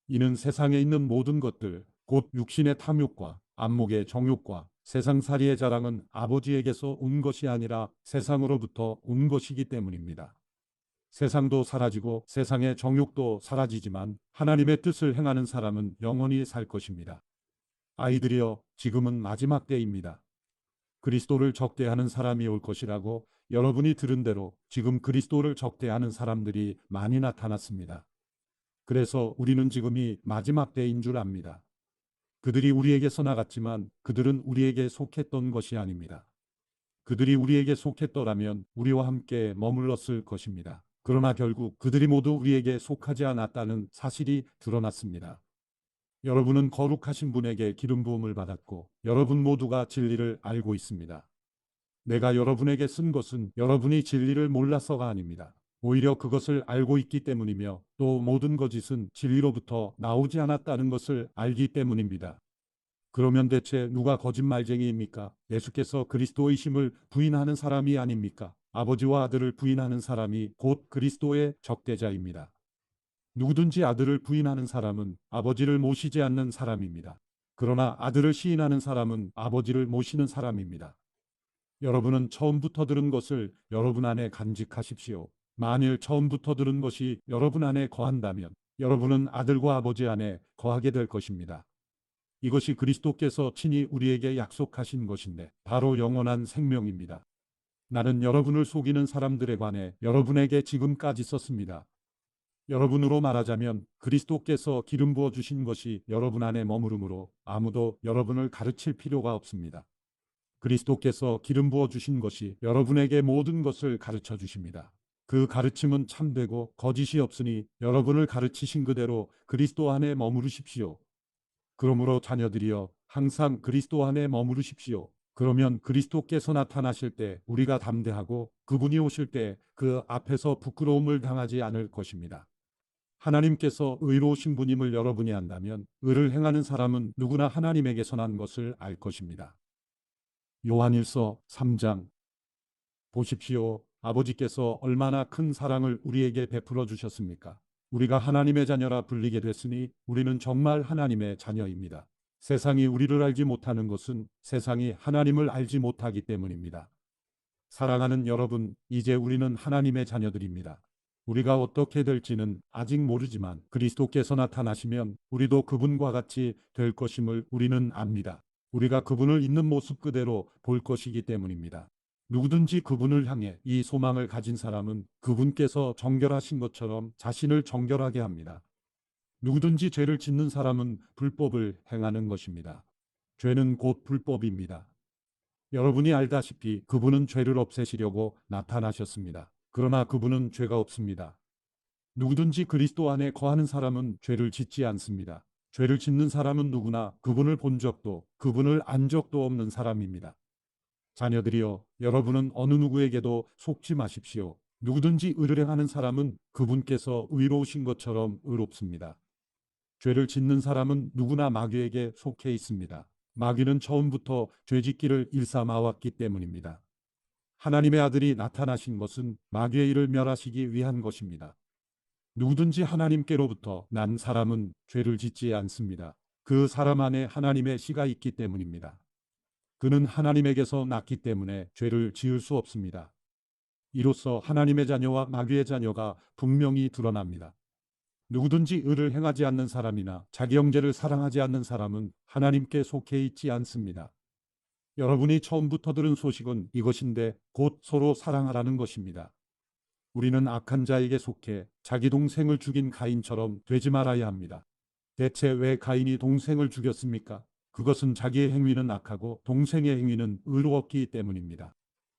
이는 세상에 있는 모든 것들, 곧 육신의 탐욕과 안목의 정욕과 세상살이의 자랑은 아버지에게서 온 것이 아니라 세상으로부터 온 것이기 때문입니다. 세상도 사라지고 세상의 정욕도 사라지지만 하나님의 뜻을 행하는 사람은 영원히 살 것입니다. 아이들이여, 지금은 마지막 때입니다. 그리스도를 적대하는 사람이 올 것이라고 여러분이 들은 대로 지금 그리스도를 적대하는 사람들이 많이 나타났습니다. 그래서 우리는 지금이 마지막 때인 줄 압니다. 그들이 우리에게서 나갔지만 그들은 우리에게 속했던 것이 아닙니다. 그들이 우리에게 속했더라면 우리와 함께 머물렀을 것입니다. 그러나 결국 그들이 모두 우리에게 속하지 않았다는 사실이 드러났습니다. 여러분은 거룩하신 분에게 기름 부음을 받았고 여러분 모두가 진리를 알고 있습니다. 내가 여러분에게 쓴 것은 여러분이 진리를 몰라서가 아닙니다. 오히려 그것을 알고 있기 때문이며 또 모든 거짓은 진리로부터 나오지 않았다는 것을 알기 때문입니다. 그러면 대체 누가 거짓말쟁이입니까? 예수께서 그리스도이심을 부인하는 사람이 아닙니까? 아버지와 아들을 부인하는 사람이 곧 그리스도의 적대자입니다. 누구든지 아들을 부인하는 사람은 아버지를 모시지 않는 사람입니다. 그러나 아들을 시인하는 사람은 아버지를 모시는 사람입니다. 여러분은 처음부터 들은 것을 여러분 안에 간직하십시오. 만일 처음부터 들은 것이 여러분 안에 거한다면 여러분은 아들과 아버지 안에 거하게 될 것입니다. 이것이 그리스도께서 친히 우리에게 약속하신 것인데 바로 영원한 생명입니다. 나는 여러분을 속이는 사람들에 관해 여러분에게 지금까지 썼습니다. 여러분으로 말하자면 그리스도께서 기름 부어 주신 것이 여러분 안에 머무르므로 아무도 여러분을 가르칠 필요가 없습니다. 그리스도께서 기름 부어 주신 것이 여러분에게 모든 것을 가르쳐 주십니다. 그 가르침은 참되고 거짓이 없으니 여러분을 가르치신 그대로 그리스도 안에 머무르십시오. 그러므로 자녀들이여, 항상 그리스도 안에 머무르십시오. 그러면 그리스도께서 나타나실 때 우리가 담대하고 그분이 오실 때 그 앞에서 부끄러움을 당하지 않을 것입니다. 하나님께서 의로우신 분임을 여러분이 안다면 의를 행하는 사람은 누구나 하나님에게서 난 것을 알 것입니다. 요한일서 3장. 보십시오. 아버지께서 얼마나 큰 사랑을 우리에게 베풀어 주셨습니까? 우리가 하나님의 자녀라 불리게 됐으니 우리는 정말 하나님의 자녀입니다. 세상이 우리를 알지 못하는 것은 세상이 하나님을 알지 못하기 때문입니다. 사랑하는 여러분, 이제 우리는 하나님의 자녀들입니다. 우리가 어떻게 될지는 아직 모르지만 그리스도께서 나타나시면 우리도 그분과 같이 될 것임을 우리는 압니다. 우리가 그분을 있는 모습 그대로 볼 것이기 때문입니다. 누구든지 그분을 향해 이 소망을 가진 사람은 그분께서 정결하신 것처럼 자신을 정결하게 합니다. 누구든지 죄를 짓는 사람은 불법을 행하는 것입니다. 죄는 곧 불법입니다. 여러분이 알다시피 그분은 죄를 없애시려고 나타나셨습니다. 그러나 그분은 죄가 없습니다. 누구든지 그리스도 안에 거하는 사람은 죄를 짓지 않습니다. 죄를 짓는 사람은 누구나 그분을 본 적도 그분을 안 적도 없는 사람입니다. 자녀들이여, 여러분은 어느 누구에게도 속지 마십시오. 누구든지 의를 행하는 사람은 그분께서 의로우신 것처럼 의롭습니다. 죄를 짓는 사람은 누구나 마귀에게 속해 있습니다. 마귀는 처음부터 죄짓기를 일삼아왔기 때문입니다. 하나님의 아들이 나타나신 것은 마귀의 일을 멸하시기 위한 것입니다. 누구든지 하나님께로부터 난 사람은 죄를 짓지 않습니다. 그 사람 안에 하나님의 씨가 있기 때문입니다. 그는 하나님에게서 났기 때문에 죄를 지을 수 없습니다. 이로써 하나님의 자녀와 마귀의 자녀가 분명히 드러납니다. 누구든지 의를 행하지 않는 사람이나 자기 형제를 사랑하지 않는 사람은 하나님께 속해 있지 않습니다. 여러분이 처음부터 들은 소식은 이것인데 곧 서로 사랑하라는 것입니다. 우리는 악한 자에게 속해 자기 동생을 죽인 가인처럼 되지 말아야 합니다. 대체 왜 가인이 동생을 죽였습니까? 그것은 자기의 행위는 악하고 동생의 행위는 의로웠기 때문입니다.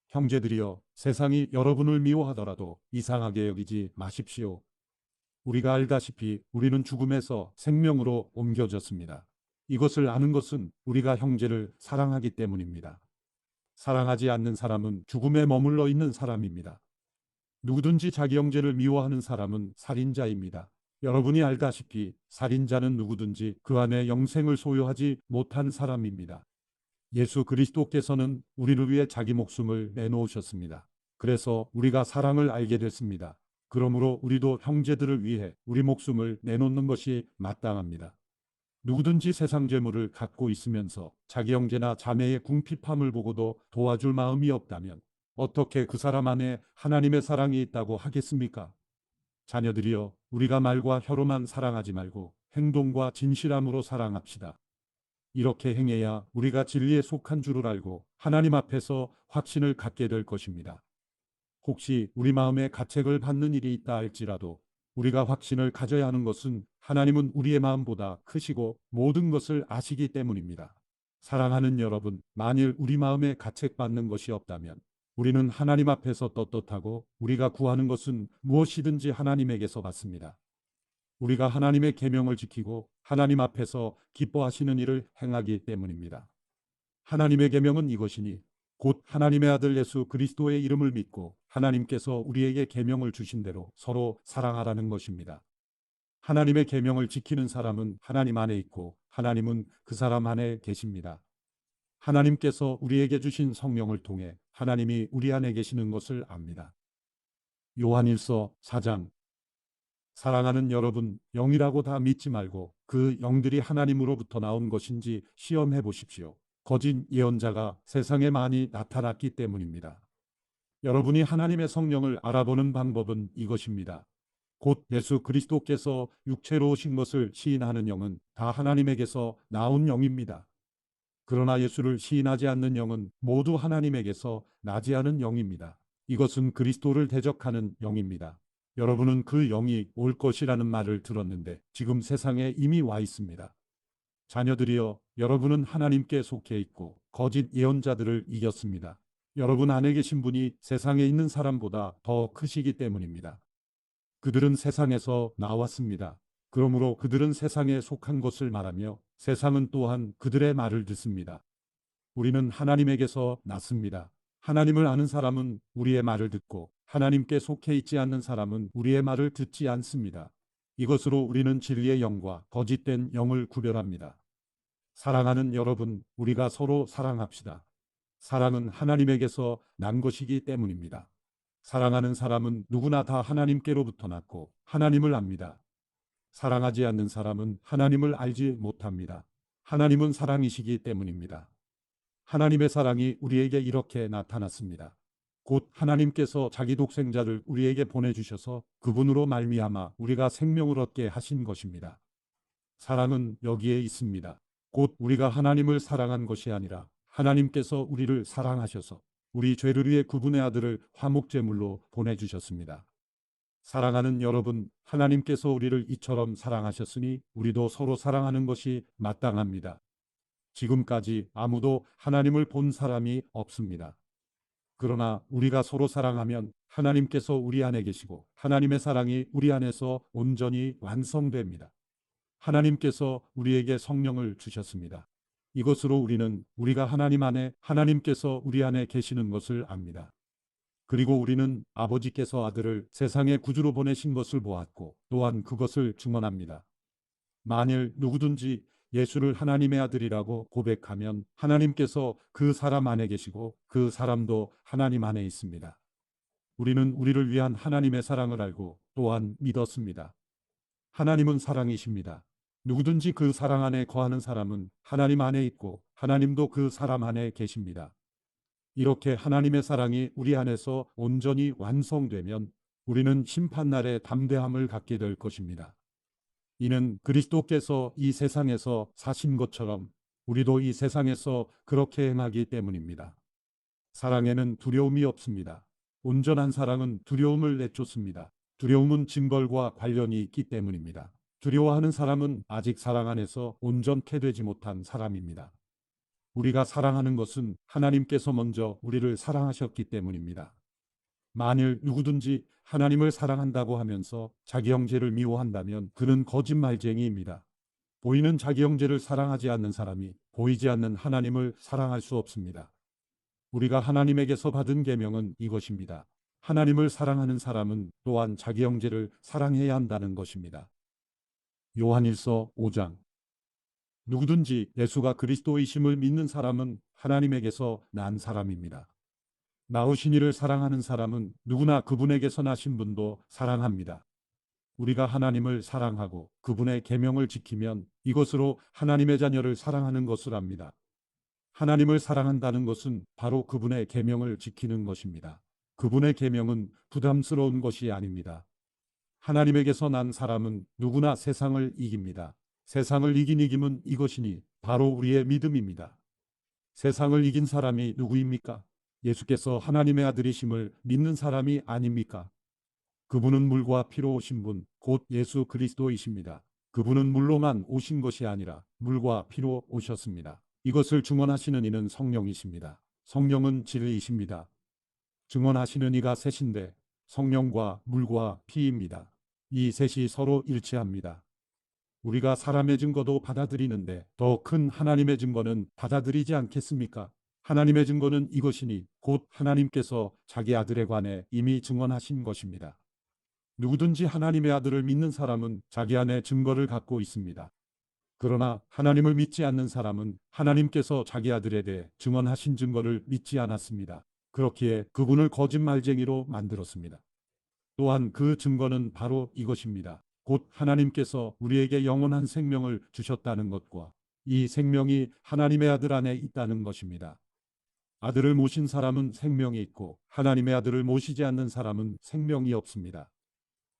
형제들이여, 세상이 여러분을 미워하더라도 이상하게 여기지 마십시오. 우리가 알다시피 우리는 죽음에서 생명으로 옮겨졌습니다. 이것을 아는 것은 우리가 형제를 사랑하기 때문입니다. 사랑하지 않는 사람은 죽음에 머물러 있는 사람입니다. 누구든지 자기 형제를 미워하는 사람은 살인자입니다. 여러분이 알다시피 살인자는 누구든지 그 안에 영생을 소유하지 못한 사람입니다. 예수 그리스도께서는 우리를 위해 자기 목숨을 내놓으셨습니다. 그래서 우리가 사랑을 알게 됐습니다. 그러므로 우리도 형제들을 위해 우리 목숨을 내놓는 것이 마땅합니다. 누구든지 세상 재물을 갖고 있으면서 자기 형제나 자매의 궁핍함을 보고도 도와줄 마음이 없다면 어떻게 그 사람 안에 하나님의 사랑이 있다고 하겠습니까? 자녀들이여, 우리가 말과 혀로만 사랑하지 말고 행동과 진실함으로 사랑합시다. 이렇게 행해야 우리가 진리에 속한 줄을 알고 하나님 앞에서 확신을 갖게 될 것입니다. 혹시 우리 마음에 가책을 받는 일이 있다 할지라도 우리가 확신을 가져야 하는 것은 하나님은 우리의 마음보다 크시고 모든 것을 아시기 때문입니다. 사랑하는 여러분, 만일 우리 마음에 가책받는 것이 없다면 우리는 하나님 앞에서 떳떳하고 우리가 구하는 것은 무엇이든지 하나님에게서 받습니다. 우리가 하나님의 계명을 지키고 하나님 앞에서 기뻐하시는 일을 행하기 때문입니다. 하나님의 계명은 이것이니 곧 하나님의 아들 예수 그리스도의 이름을 믿고 하나님께서 우리에게 계명을 주신 대로 서로 사랑하라는 것입니다. 하나님의 계명을 지키는 사람은 하나님 안에 있고 하나님은 그 사람 안에 계십니다. 하나님께서 우리에게 주신 성령을 통해 하나님이 우리 안에 계시는 것을 압니다. 요한일서 4장. 사랑하는 여러분, 영이라고 다 믿지 말고 그 영들이 하나님으로부터 나온 것인지 시험해 보십시오. 거짓 예언자가 세상에 많이 나타났기 때문입니다. 여러분이 하나님의 성령을 알아보는 방법은 이것입니다. 곧 예수 그리스도께서 육체로 오신 것을 시인하는 영은 다 하나님에게서 나온 영입니다. 그러나 예수를 시인하지 않는 영은 모두 하나님에게서 나지 않은 영입니다. 이것은 그리스도를 대적하는 영입니다. 여러분은 그 영이 올 것이라는 말을 들었는데 지금 세상에 이미 와 있습니다. 자녀들이여, 여러분은 하나님께 속해 있고 거짓 예언자들을 이겼습니다. 여러분 안에 계신 분이 세상에 있는 사람보다 더 크시기 때문입니다. 그들은 세상에서 나왔습니다. 그러므로 그들은 세상에 속한 것을 말하며 세상은 또한 그들의 말을 듣습니다. 우리는 하나님에게서 났습니다. 하나님을 아는 사람은 우리의 말을 듣고 하나님께 속해 있지 않는 사람은 우리의 말을 듣지 않습니다. 이것으로 우리는 진리의 영과 거짓된 영을 구별합니다. 사랑하는 여러분, 우리가 서로 사랑합시다. 사랑은 하나님에게서 난 것이기 때문입니다. 사랑하는 사람은 누구나 다 하나님께로부터 났고 하나님을 압니다. 사랑하지 않는 사람은 하나님을 알지 못합니다. 하나님은 사랑이시기 때문입니다. 하나님의 사랑이 우리에게 이렇게 나타났습니다. 곧 하나님께서 자기 독생자를 우리에게 보내주셔서 그분으로 말미암아 우리가 생명을 얻게 하신 것입니다. 사랑은 여기에 있습니다. 곧 우리가 하나님을 사랑한 것이 아니라 하나님께서 우리를 사랑하셔서 우리 죄를 위해 그분의 아들을 화목제물로 보내주셨습니다. 사랑하는 여러분, 하나님께서 우리를 이처럼 사랑하셨으니 우리도 서로 사랑하는 것이 마땅합니다. 지금까지 아무도 하나님을 본 사람이 없습니다. 그러나 우리가 서로 사랑하면 하나님께서 우리 안에 계시고 하나님의 사랑이 우리 안에서 온전히 완성됩니다. 하나님께서 우리에게 성령을 주셨습니다. 이것으로 우리는 우리가 하나님 안에 하나님께서 우리 안에 계시는 것을 압니다. 그리고 우리는 아버지께서 아들을 세상의 구주로 보내신 것을 보았고 또한 그것을 증언합니다. 만일 누구든지 예수를 하나님의 아들이라고 고백하면 하나님께서 그 사람 안에 계시고 그 사람도 하나님 안에 있습니다. 우리는 우리를 위한 하나님의 사랑을 알고 또한 믿었습니다. 하나님은 사랑이십니다. 누구든지 그 사랑 안에 거하는 사람은 하나님 안에 있고 하나님도 그 사람 안에 계십니다. 이렇게 하나님의 사랑이 우리 안에서 온전히 완성되면 우리는 심판날에 담대함을 갖게 될 것입니다. 이는 그리스도께서 이 세상에서 사신 것처럼 우리도 이 세상에서 그렇게 행하기 때문입니다. 사랑에는 두려움이 없습니다. 온전한 사랑은 두려움을 내쫓습니다. 두려움은 징벌과 관련이 있기 때문입니다. 두려워하는 사람은 아직 사랑 안에서 온전케 되지 못한 사람입니다. 우리가 사랑하는 것은 하나님께서 먼저 우리를 사랑하셨기 때문입니다. 만일 누구든지 하나님을 사랑한다고 하면서 자기 형제를 미워한다면 그는 거짓말쟁이입니다. 보이는 자기 형제를 사랑하지 않는 사람이 보이지 않는 하나님을 사랑할 수 없습니다. 우리가 하나님에게서 받은 계명은 이것입니다. 하나님을 사랑하는 사람은 또한 자기 형제를 사랑해야 한다는 것입니다. 요한일서 5장. 누구든지 예수가 그리스도이심을 믿는 사람은 하나님에게서 난 사람입니다. 나으신 이를 사랑하는 사람은 누구나 그분에게서 나신 분도 사랑합니다. 우리가 하나님을 사랑하고 그분의 계명을 지키면 이것으로 하나님의 자녀를 사랑하는 것을 압니다. 하나님을 사랑한다는 것은 바로 그분의 계명을 지키는 것입니다. 그분의 계명은 부담스러운 것이 아닙니다. 하나님에게서 난 사람은 누구나 세상을 이깁니다. 세상을 이긴 이김은 이것이니 바로 우리의 믿음입니다. 세상을 이긴 사람이 누구입니까? 예수께서 하나님의 아들이심을 믿는 사람이 아닙니까? 그분은 물과 피로 오신 분, 곧 예수 그리스도이십니다. 그분은 물로만 오신 것이 아니라 물과 피로 오셨습니다. 이것을 증언하시는 이는 성령이십니다. 성령은 진리이십니다. 증언하시는 이가 셋인데 성령과 물과 피입니다. 이 셋이 서로 일치합니다. 우리가 사람의 증거도 받아들이는데 더 큰 하나님의 증거는 받아들이지 않겠습니까? 하나님의 증거는 이것이니 곧 하나님께서 자기 아들에 관해 이미 증언하신 것입니다. 누구든지 하나님의 아들을 믿는 사람은 자기 안에 증거를 갖고 있습니다. 그러나 하나님을 믿지 않는 사람은 하나님께서 자기 아들에 대해 증언하신 증거를 믿지 않았습니다. 그렇기에 그분을 거짓말쟁이로 만들었습니다. 또한 그 증거는 바로 이것입니다. 곧 하나님께서 우리에게 영원한 생명을 주셨다는 것과 이 생명이 하나님의 아들 안에 있다는 것입니다. 아들을 모신 사람은 생명이 있고 하나님의 아들을 모시지 않는 사람은 생명이 없습니다.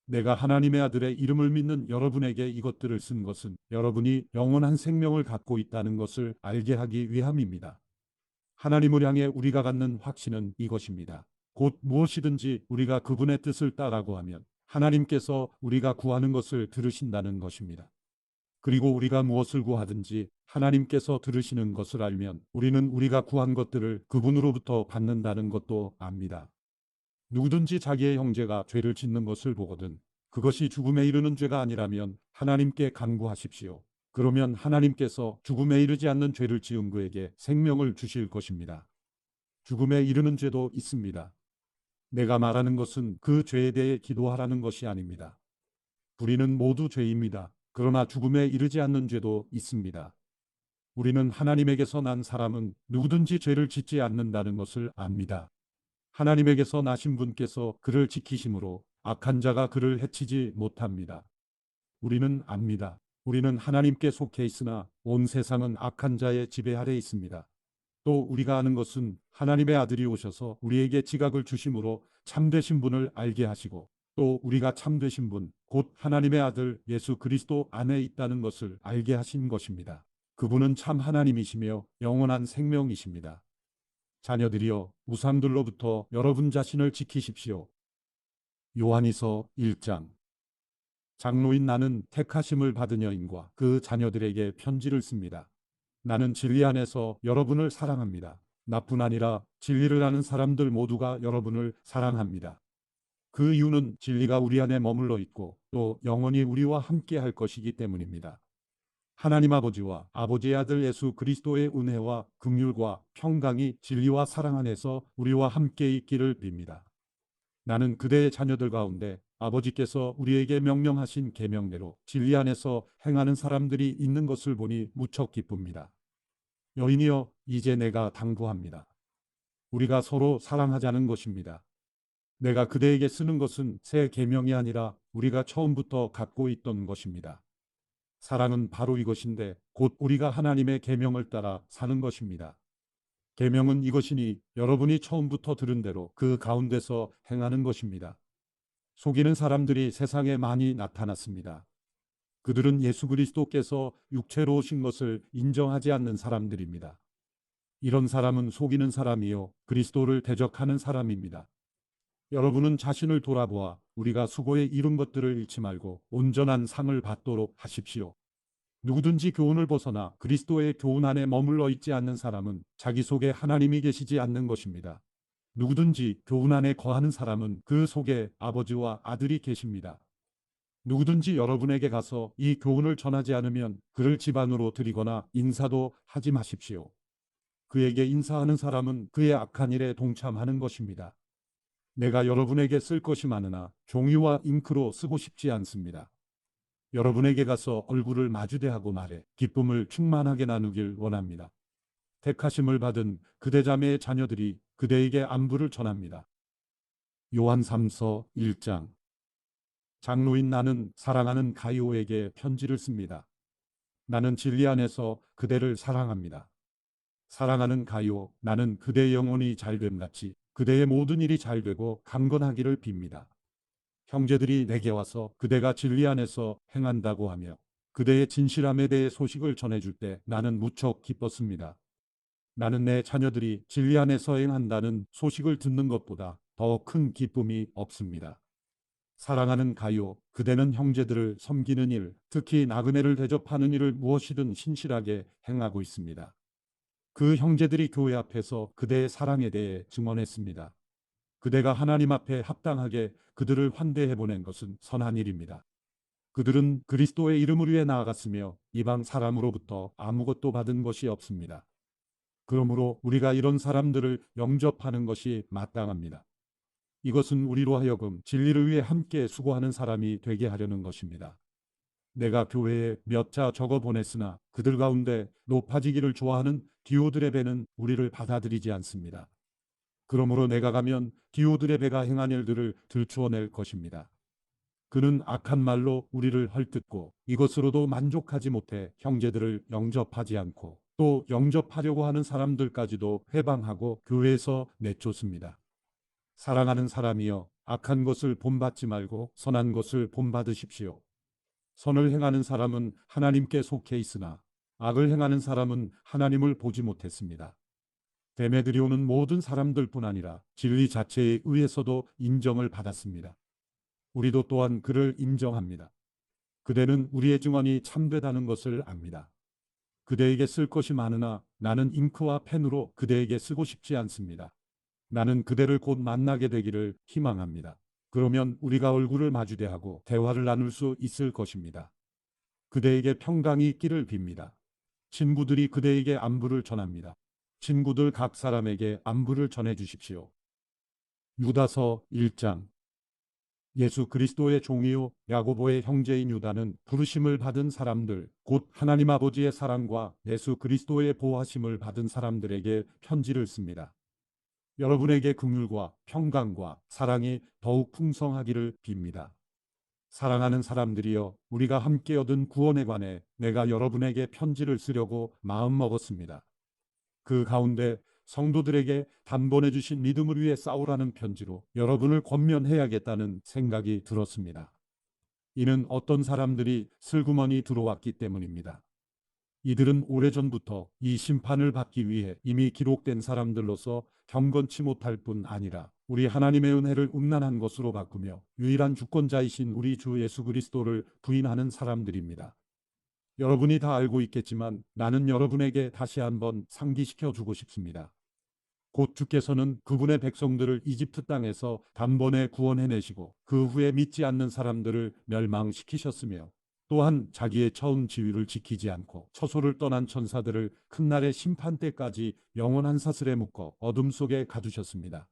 내가 하나님의 아들의 이름을 믿는 여러분에게 이것들을 쓴 것은 여러분이 영원한 생명을 갖고 있다는 것을 알게 하기 위함입니다. 하나님을 향해 우리가 갖는 확신은 이것입니다. 곧 무엇이든지 우리가 그분의 뜻을 따라고 하면 하나님께서 우리가 구하는 것을 들으신다는 것입니다. 그리고 우리가 무엇을 구하든지 하나님께서 들으시는 것을 알면 우리는 우리가 구한 것들을 그분으로부터 받는다는 것도 압니다. 누구든지 자기의 형제가 죄를 짓는 것을 보거든 그것이 죽음에 이르는 죄가 아니라면 하나님께 간구하십시오. 그러면 하나님께서 죽음에 이르지 않는 죄를 지은 그에게 생명을 주실 것입니다. 죽음에 이르는 죄도 있습니다. 내가 말하는 것은 그 죄에 대해 기도하라는 것이 아닙니다. 우리는 모두 죄입니다. 그러나 죽음에 이르지 않는 죄도 있습니다. 우리는 하나님에게서 난 사람은 누구든지 죄를 짓지 않는다는 것을 압니다. 하나님에게서 나신 분께서 그를 지키심으로 악한 자가 그를 해치지 못합니다. 우리는 압니다. 우리는 하나님께 속해 있으나 온 세상은 악한 자의 지배 아래 있습니다. 또 우리가 아는 것은 하나님의 아들이 오셔서 우리에게 지각을 주심으로 참되신 분을 알게 하시고 또 우리가 참되신 분, 곧 하나님의 아들 예수 그리스도 안에 있다는 것을 알게 하신 것입니다. 그분은 참 하나님이시며 영원한 생명이십니다. 자녀들이여 우상들로부터 여러분 자신을 지키십시오. 요한이서 1장. 장로인 나는 택하심을 받은 여인과 그 자녀들에게 편지를 씁니다. 나는 진리 안에서 여러분을 사랑합니다. 나뿐 아니라 진리를 아는 사람들 모두가 여러분을 사랑합니다. 그 이유는 진리가 우리 안에 머물러 있고 또 영원히 우리와 함께 할 것이기 때문입니다. 하나님 아버지와 아버지의 아들 예수 그리스도의 은혜와 긍휼과 평강이 진리와 사랑 안에서 우리와 함께 있기를 빕니다. 나는 그대의 자녀들 가운데 아버지께서 우리에게 명령하신 계명대로 진리 안에서 행하는 사람들이 있는 것을 보니 무척 기쁩니다. 여인이여, 이제 내가 당부합니다. 우리가 서로 사랑하자는 것입니다. 내가 그대에게 쓰는 것은 새 계명이 아니라 우리가 처음부터 갖고 있던 것입니다. 사랑은 바로 이것인데 곧 우리가 하나님의 계명을 따라 사는 것입니다. 계명은 이것이니 여러분이 처음부터 들은 대로 그 가운데서 행하는 것입니다. 속이는 사람들이 세상에 많이 나타났습니다. 그들은 예수 그리스도께서 육체로 오신 것을 인정하지 않는 사람들입니다. 이런 사람은 속이는 사람이요 그리스도를 대적하는 사람입니다. 여러분은 자신을 돌아보아 우리가 수고에 이룬 것들을 잃지 말고 온전한 상을 받도록 하십시오. 누구든지 교훈을 벗어나 그리스도의 교훈 안에 머물러 있지 않는 사람은 자기 속에 하나님이 계시지 않는 것입니다. 누구든지 교훈 안에 거하는 사람은 그 속에 아버지와 아들이 계십니다. 누구든지 여러분에게 가서 이 교훈을 전하지 않으면 그를 집 안으로 들이거나 인사도 하지 마십시오. 그에게 인사하는 사람은 그의 악한 일에 동참하는 것입니다. 내가 여러분에게 쓸 것이 많으나 종이와 잉크로 쓰고 싶지 않습니다. 여러분에게 가서 얼굴을 마주대하고 말해 기쁨을 충만하게 나누길 원합니다. 택하심을 받은 그대 자매의 자녀들이 그대에게 안부를 전합니다. 요한 3서 1장. 장로인 나는 사랑하는 가이오에게 편지를 씁니다. 나는 진리 안에서 그대를 사랑합니다. 사랑하는 가이오, 나는 그대의 영혼이 잘됨 같이 그대의 모든 일이 잘되고 강건하기를 빕니다. 형제들이 내게 와서 그대가 진리 안에서 행한다고 하며 그대의 진실함에 대해 소식을 전해줄 때 나는 무척 기뻤습니다. 나는 내 자녀들이 진리 안에서 행한다는 소식을 듣는 것보다 더 큰 기쁨이 없습니다. 사랑하는 가요, 그대는 형제들을 섬기는 일, 특히 나그네를 대접하는 일을 무엇이든 신실하게 행하고 있습니다. 그 형제들이 교회 앞에서 그대의 사랑에 대해 증언했습니다. 그대가 하나님 앞에 합당하게 그들을 환대해 보낸 것은 선한 일입니다. 그들은 그리스도의 이름을 위해 나아갔으며 이방 사람으로부터 아무것도 받은 것이 없습니다. 그러므로 우리가 이런 사람들을 영접하는 것이 마땅합니다. 이것은 우리로 하여금 진리를 위해 함께 수고하는 사람이 되게 하려는 것입니다. 내가 교회에 몇 자 적어 보냈으나 그들 가운데 높아지기를 좋아하는 디오드레베는 우리를 받아들이지 않습니다. 그러므로 내가 가면 디오드레베가 행한 일들을 들추어낼 것입니다. 그는 악한 말로 우리를 헐뜯고 이것으로도 만족하지 못해 형제들을 영접하지 않고 또 영접하려고 하는 사람들까지도 회방하고 교회에서 내쫓습니다. 사랑하는 사람이여, 악한 것을 본받지 말고 선한 것을 본받으십시오. 선을 행하는 사람은 하나님께 속해 있으나 악을 행하는 사람은 하나님을 보지 못했습니다. 데메드리오는 모든 사람들뿐 아니라 진리 자체에 의해서도 인정을 받았습니다. 우리도 또한 그를 인정합니다. 그대는 우리의 증언이 참되다는 것을 압니다. 그대에게 쓸 것이 많으나 나는 잉크와 펜으로 그대에게 쓰고 싶지 않습니다. 나는 그대를 곧 만나게 되기를 희망합니다. 그러면 우리가 얼굴을 마주대하고 대화를 나눌 수 있을 것입니다. 그대에게 평강이 있기를 빕니다. 친구들이 그대에게 안부를 전합니다. 친구들 각 사람에게 안부를 전해 주십시오. 유다서 1장. 예수 그리스도의 종이요 야고보의 형제인 유다는 부르심을 받은 사람들, 곧 하나님 아버지의 사랑과 예수 그리스도의 보호하심을 받은 사람들에게 편지를 씁니다. 여러분에게 긍휼과 평강과 사랑이 더욱 풍성하기를 빕니다. 사랑하는 사람들이여, 우리가 함께 얻은 구원에 관해 내가 여러분에게 편지를 쓰려고 마음먹었습니다. 그 가운데 성도들에게 단번에 주신 믿음을 위해 싸우라는 편지로 여러분을 권면해야겠다는 생각이 들었습니다. 이는 어떤 사람들이 슬그머니 들어왔기 때문입니다. 이들은 오래전부터 이 심판을 받기 위해 이미 기록된 사람들로서 경건치 못할 뿐 아니라 우리 하나님의 은혜를 음란한 것으로 바꾸며 유일한 주권자이신 우리 주 예수 그리스도를 부인하는 사람들입니다. 여러분이 다 알고 있겠지만 나는 여러분에게 다시 한번 상기시켜 주고 싶습니다. 곧 주께서는 그분의 백성들을 이집트 땅에서 단번에 구원해내시고 그 후에 믿지 않는 사람들을 멸망시키셨으며 또한 자기의 처음 지위를 지키지 않고 처소를 떠난 천사들을 큰날의 심판 때까지 영원한 사슬에 묶어 어둠 속에 가두셨습니다.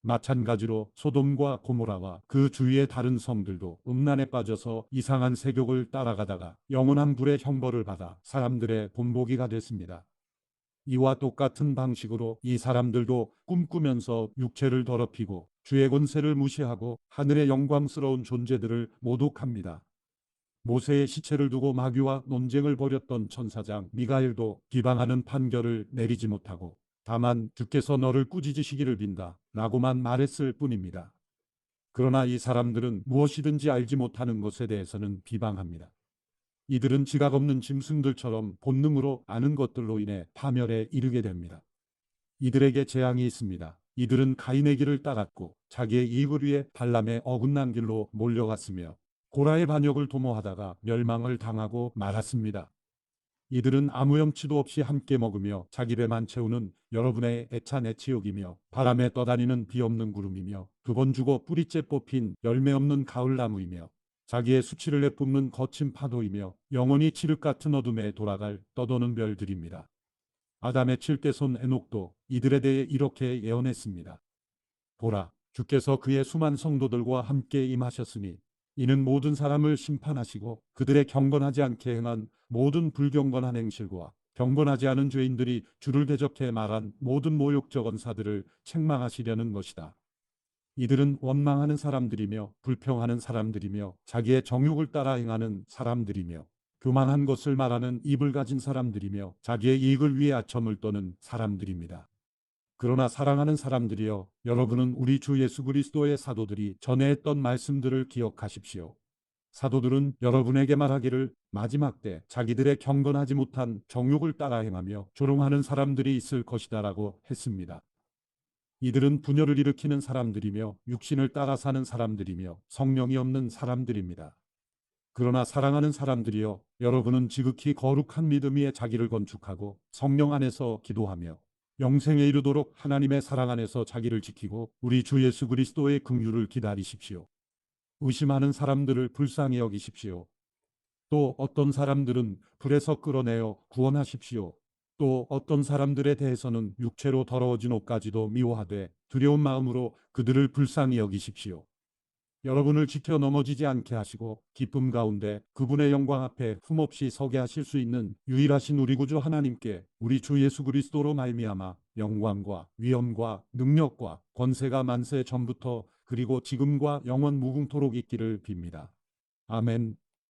마찬가지로 소돔과 고모라와 그 주위의 다른 성들도 음란에 빠져서 이상한 세욕을 따라가다가 영원한 불의 형벌을 받아 사람들의 본보기가 됐습니다. 이와 똑같은 방식으로 이 사람들도 꿈꾸면서 육체를 더럽히고 주의 권세를 무시하고 하늘의 영광스러운 존재들을 모독합니다. 모세의 시체를 두고 마귀와 논쟁을 벌였던 천사장 미가엘도 비방하는 판결을 내리지 못하고 다만 주께서 너를 꾸짖으시기를 빈다 라고만 말했을 뿐입니다. 그러나 이 사람들은 무엇이든지 알지 못하는 것에 대해서는 비방합니다. 이들은 지각 없는 짐승들처럼 본능으로 아는 것들로 인해 파멸에 이르게 됩니다. 이들에게 재앙이 있습니다. 이들은 가인의 길을 따랐고 자기의 이익을 위해 발람의 어긋난 길로 몰려갔으며 고라의 반역을 도모하다가 멸망을 당하고 말았습니다. 이들은 아무 염치도 없이 함께 먹으며 자기 배만 채우는 여러분의 애찬 애치욕이며 바람에 떠다니는 비없는 구름이며 두 번 죽어 뿌리째 뽑힌 열매 없는 가을나무이며 자기의 수치를 내뿜는 거친 파도이며 영원히 칠흑 같은 어둠에 돌아갈 떠도는 별들입니다. 아담의 칠대손 에녹도 이들에 대해 이렇게 예언했습니다. 보라, 주께서 그의 수많은 성도들과 함께 임하셨으니 이는 모든 사람을 심판하시고 그들의 경건하지 않게 행한 모든 불경건한 행실과 경건하지 않은 죄인들이 주를 대적해 말한 모든 모욕적 언사들을 책망하시려는 것이다. 이들은 원망하는 사람들이며 불평하는 사람들이며 자기의 정욕을 따라 행하는 사람들이며 교만한 것을 말하는 입을 가진 사람들이며 자기의 이익을 위해 아첨을 떠는 사람들입니다. 그러나 사랑하는 사람들이여, 여러분은 우리 주 예수 그리스도의 사도들이 전에 했던 말씀들을 기억하십시오. 사도들은 여러분에게 말하기를 마지막 때 자기들의 경건하지 못한 정욕을 따라 행하며 조롱하는 사람들이 있을 것이다라고 했습니다. 이들은 분열을 일으키는 사람들이며 육신을 따라 사는 사람들이며 성령이 없는 사람들입니다. 그러나 사랑하는 사람들이여, 여러분은 지극히 거룩한 믿음 위에 자기를 건축하고 성령 안에서 기도하며 영생에 이르도록 하나님의 사랑 안에서 자기를 지키고 우리 주 예수 그리스도의 긍휼을 기다리십시오. 의심하는 사람들을 불쌍히 여기십시오. 또 어떤 사람들은 불에서 끌어내어 구원하십시오. 또 어떤 사람들에 대해서는 육체로 더러워진 옷까지도 미워하되 두려운 마음으로 그들을 불쌍히 여기십시오. 여러분을 지켜 넘어지지 않게 하시고 기쁨 가운데 그분의 영광 앞에 흠없이 서게 하실 수 있는 유일하신 우리 구주 하나님께 우리 주 예수 그리스도로 말미암아 영광과 위엄과 능력과 권세가 만세 전부터 그리고 지금과 영원 무궁토록 있기를 빕니다. 아멘.